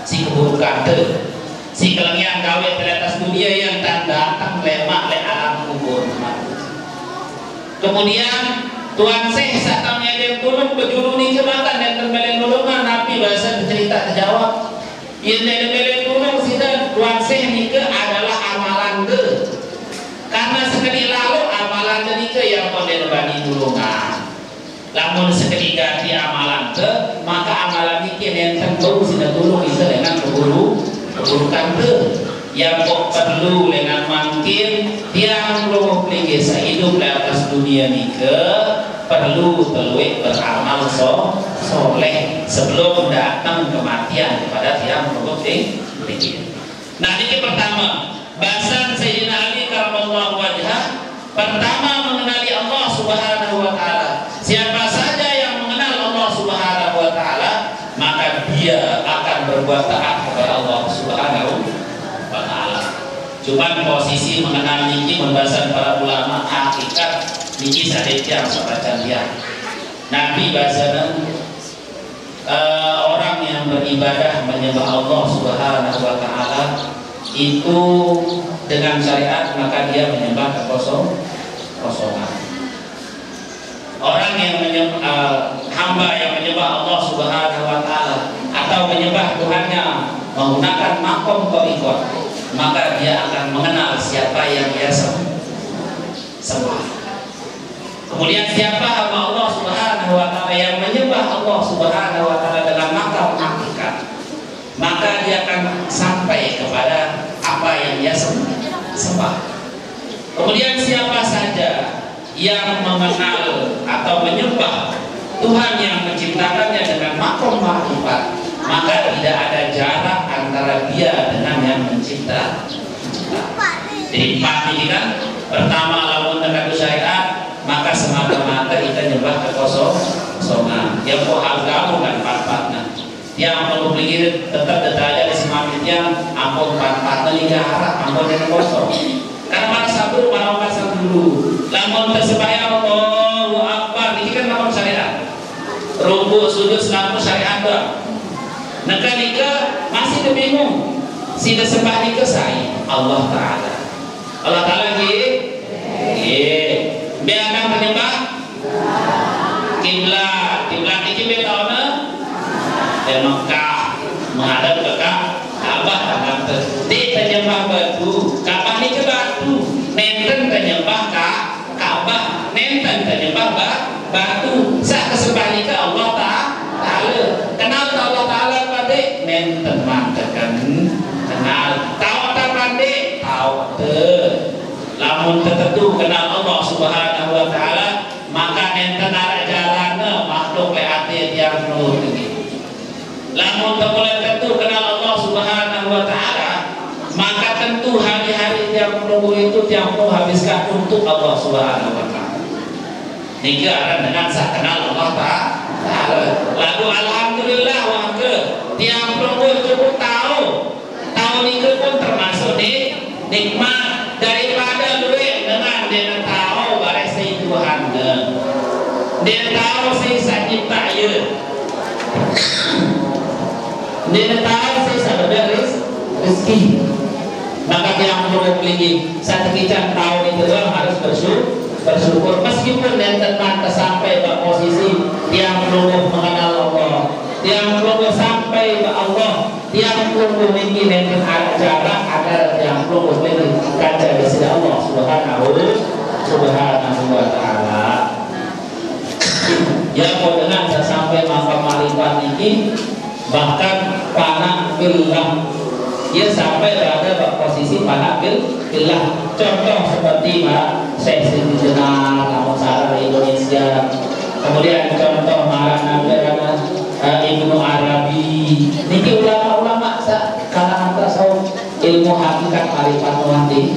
si keburukan tu si kelengian gawe di atas dunia yang tanda datang lemak le alam kubur kemudian Tuan Syekh saat kami ada yang turun berjuru ni kemakan dan termeleng nolongan Nabi bahasa cerita terjawab ia ada meleng nolong sida yang konde bani tulungan. Lamun seketika di amalan ke, maka amalan ini yang tentu sudah tulung itu dengan keburukan ke. Yang kok perlu dengan mungkin tiang loh peligi sehidup di atas dunia ni ke perlu teluik beramal soleh sebelum datang kematian kepada tiang loh peligi. Nah ini pertama bahasan Sayyidina Ali karamallahu wajhah pertama mengenali Allah Subhanahu wa taala. Siapa saja yang mengenal Allah Subhanahu wa taala maka dia akan berbuat taat kepada Allah Subhanahu wa taala. Cuman posisi mengenal niki membahasan para ulama hakikat niki sadece yang sebaca dia. Nabi bahasana orang yang beribadah menyembah Allah Subhanahu wa taala itu dengan syariat maka dia menyembah kekosongan. Orang yang hamba yang menyembah Allah Subhanahu wa taala atau menyembah Tuhannya menggunakan makom korikot, maka dia akan mengenal siapa yang dia sembah. Kemudian siapa hamba Allah Subhanahu wa taala yang menyembah Allah Subhanahu wa taala dengan makam hakikat, maka dia akan sampai kepada apa yang dia sembah. Kemudian siapa saja yang mengenal atau menyembah Tuhan yang menciptakannya dengan makom makrifat, maka tidak ada jarak antara dia dengan yang mencipta. Jadi empat ini kan, pertama lamun dengan syariat, maka semata-mata kita nyembah kekosongan. Yang kok agama kan empat-empatnya. Yang perlu pikir tetap detailnya di semangatnya, ampun empat-empatnya liga harap, ampun yang kosong. Karena para sabur, para pasang dulu. Lamun tersebaya Allahu Akbar, ini kan lamun syariat. Ruku, sujud, selamu syariat doang. Neka masih bingung. Si sembah nika saya Allah Taala. Allah Taala biarkan penyembah kiblat. Kiblat ini betona dan Mekah menghadap ke Ka'bah. Di penyembah batu. Ka'bah ini ke batu. Nenten penyembah Ka'bah. Nenten penyembah batu. Sa kesembah nika Allah Taala. Kenal Allah Taala pada nenten mangkakan kenal. Tahu tak pandai? Tahu lamun tertentu kenal Allah Subhanahu wa taala maka nenten arah jalanna makhluk leati tiang nuhun ini. Lamun tertentu kenal Allah Subhanahu wa taala maka tentu hari-hari tiang nuhun itu tiang nuhun habiskan untuk Allah Subhanahu wa taala. Niki aran dengan sak kenal Allah taala. Lalu alhamdulillah wangke tiang nuhun cukup tahu niki pun termasuk nikmat daripada duit dengan dia tahu barang si Tuhan dia tahu si sakit tak ya dia tahu si sabda rezeki maka yang perlu lagi satu kita tahu itu harus bersyukur meskipun yang teman sampai ke posisi yang belum mengenal Allah yang belum sampai ke Allah yang belum memiliki dengan jarak agar yang belum memiliki kaca di sisi Allah Subhanahu wa taala. Yang mau dengan sampai makam marifat ini bahkan panak billah ia sampai pada posisi panak billah. Contoh seperti Syekh Siti Jenar namun salah Indonesia. Kemudian contoh marana Ibnu Arabi niki ulama-ulama kalangan tasawuf ilmu hakikat marifat wahdi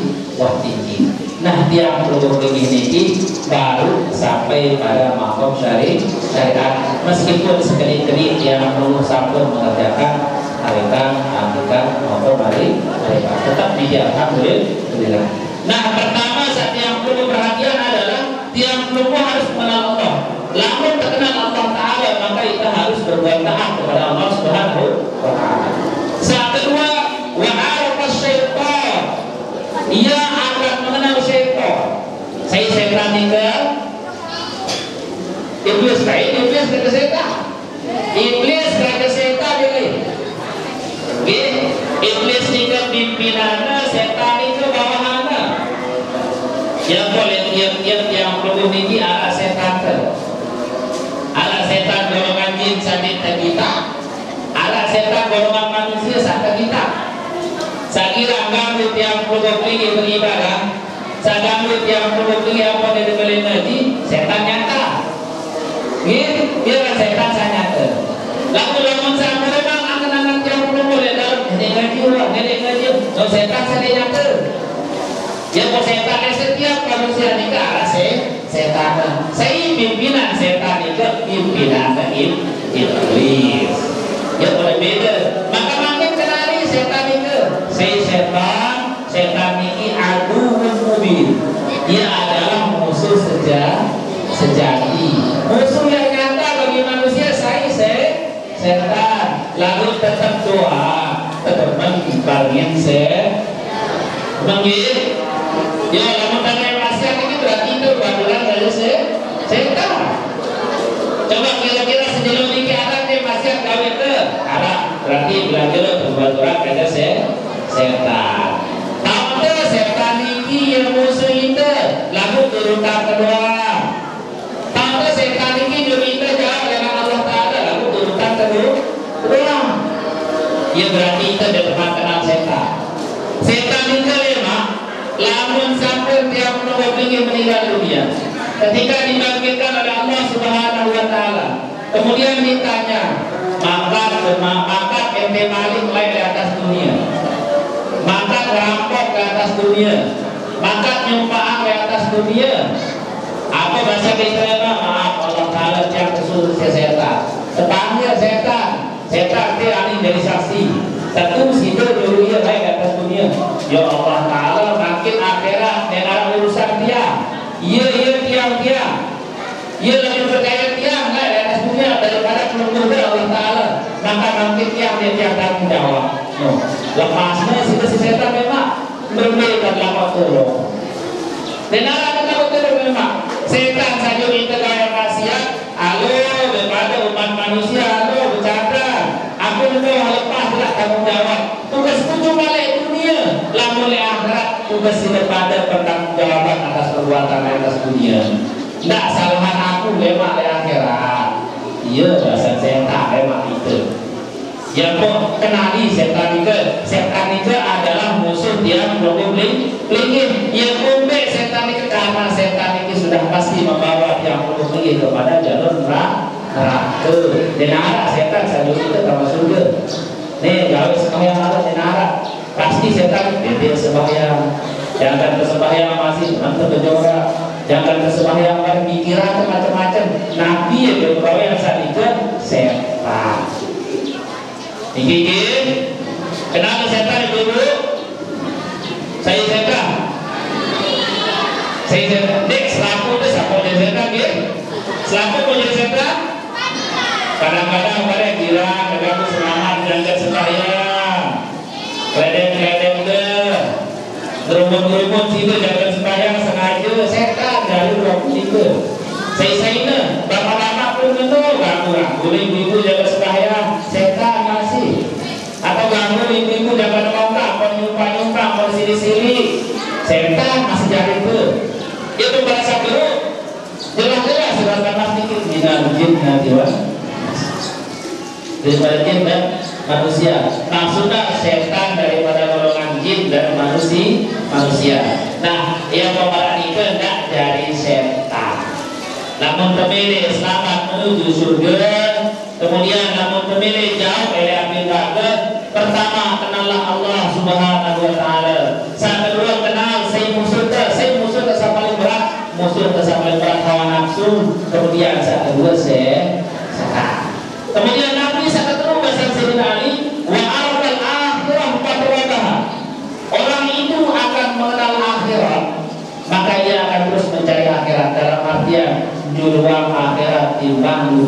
tinggi. Nah dia perlu begini baru sampai pada makom syariat meskipun sekali-kali dia perlu sampun mengerjakan hakikat maupun marifat tetap dia alhamdulillah. Nah pertama saat yang perlu perhatian adalah yang perlu harus mengenal Allah. Lamun terkenal Allah Ta'ala maka kita harus berbuat taat kepada Allah Subhanahu wa ta'ala. Saat kedua wa'arafas syaitan, ia akan mengenal syaitan. Saya setan tinggal iblis kata setan. Iblis kata setan dia iblis tinggal pimpinannya, setan itu bawahannya. niki ala setan ala setan golongan jin sakit kita ala setan golongan manusia sakit kita sakira ganggu tiang produk lagi beribadah saganggu tiang produk lagi apa dari beli ngaji setan nyata biar setan nyata lalu lamun sama memang anak-anak tiang produk boleh dalam ngaji orang ngaji no setan saya nyata ya kok setan setiap manusia nikah ala setan saya pimpinan setan itu pimpinan iblis ya boleh beda maka makin kenali setan itu setan ini adu mubin dia adalah musuh sejati musuh yang nyata bagi manusia setan lalu tetap doa tetap mengimbangi menggil ya lamun tanya maksiat ini berarti itu badulan dari setan coba kira-kira sejauh ini ada yang maksiat gawe ke ada berarti belajar berbaturan pada setan tahu setan ini yang musuh itu lalu turutan kedua tahu setan ini juga jauh dengan Allah Ta'ala lalu turutan kedua ya berarti itu ada teman kenal setan itu lemah lamun sampai tiap ingin meninggal dunia ketika dibangkitkan oleh Allah Subhanahu wa Ta'ala kemudian ditanya maka ente maling lain di atas dunia maka ngerampok ke atas dunia maka nyumpaan ke atas dunia apa bahasa kita maaf Allah Ta'ala yang kesuruh setan setannya setan dia ani jadi saksi satu situ dulu ya baik di atas dunia ya Allah Ta'ala makin akhirat dengan urusan dia iya tiang iya lebih percaya tiang lah di atas dunia daripada keluarga Allah Ta'ala maka makin tiang dia tanggung jawab lepasnya si setan memang berbeda dalam tolong dan ada tolong memang setan saja minta kaya maksiat halo daripada umat manusia halo bercanda aku juga lepas tidak tanggung jawab tugasku cuma di dunia lamun di akhirat tugas daripada pertanggungjawaban atas perbuatan atas dunia tidak salahan aku lemak di akhirat iya bahasa setan lemak itu yang kok kenali setan itu adalah musuh yang belum pelingin yang kumbe setan itu karena setan itu sudah pasti membawa yang belum pelingin kepada jalur neraka dan arah setan saja itu termasuk surga nih gawe sembahyang arah dan arah pasti setan dia sembahyang jangan tersembahyang masih nanti berjora jangan tersembahyang berpikiran macam-macam nabi yang bergawe yang saat itu setan Ingin kenapa setan dulu? Saya setan. Dek selaku itu siapa jadi setan dia? Selaku punya setan. Kadang-kadang pada kira kadang semangat jaga sembahyang. Kadang-kadang gerumun-gerumun situ jaga sembahyang sengaja setan dari 23. Saya ini bapak-bapak pun itu ganggu ibu-ibu jaga sembahyang setan masih atau ganggu ibu-ibu jaga nongkrong apa nyumpah-nyumpah apa sili-sili setan masih jadi itu bahasa dulu jelas-jelas sudah panas dikit jin jiwa daripada jin dan manusia maksudnya setan daripada golongan jin dan manusia nah yang pemeran itu tidak dari setan namun pemilih selamat menuju surga kemudian namun pemilih jauh dari api neraka pertama kenallah Allah Subhanahu wa Ta'ala saat kedua kenal saya musuh tak paling berat hawa nafsu kemudian saat kedua setan kemudian Nabi saat kedua bahasa Sayyidina Ali wa arfal akhirah fatradaha orang itu akan mengenal akhirat maka ia akan terus mencari akhirat dalam artian juruang akhirat timbang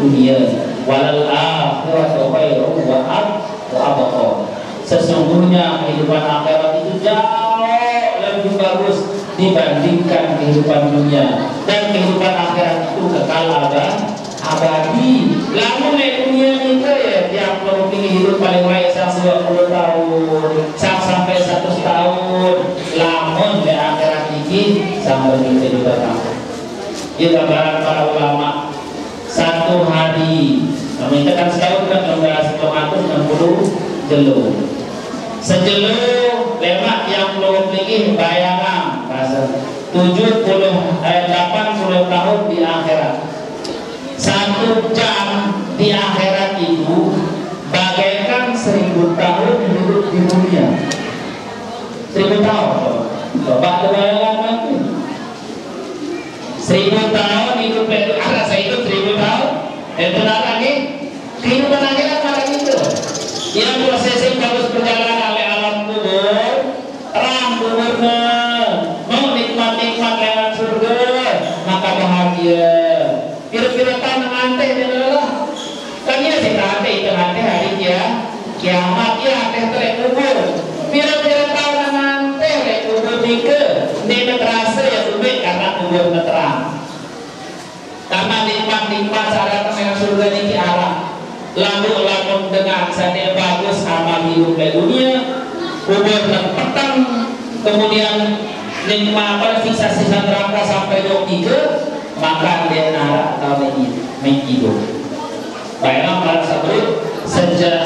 dunia walal akhiratu khairu wa abqa sesungguhnya kehidupan akhirat itu jauh lebih bagus dibandingkan kehidupan dunia dan kehidupan akhirat itu kekal abadi lamun di dunia itu ya tiap perlu hidup paling baik 20 tahun sampai 100 tahun lamun di akhirat ini sampai kita juga tahun gambaran para ulama satu hari kami tekan setahun kan 1960 jelo sejelo lemak yang belum lagi bayangan 80 tahun di akhirat. 1 jam di akhirat itu bagaikan 1000 tahun hidup di dunia. 1000 tahun coba bayangkan 1000 tahun hidup di akhirat, saya hidup 1000 tahun benar lagi kehidupan akhirat malah gitu yang prosesnya harus berjalan oleh alam kubur terang kuburnya mau nikmat-nikmat lewat surga maka bahagia kira-kira tahun nanti adalah kan ya sih nanti itu nanti hari dia kiamat ya teh kubur kira-kira tahun nanti kubur nika ini terasa ya subik karena kubur terang karena nikmat-nikmat syarat dengan surga ini arah lalu dengan sadar bagus amal hidup di dunia kubur dan petang kemudian nikmat sisa-sisa neraka sampai 23 maka dia arah tahun ini menghidup baiklah para sahabat sejak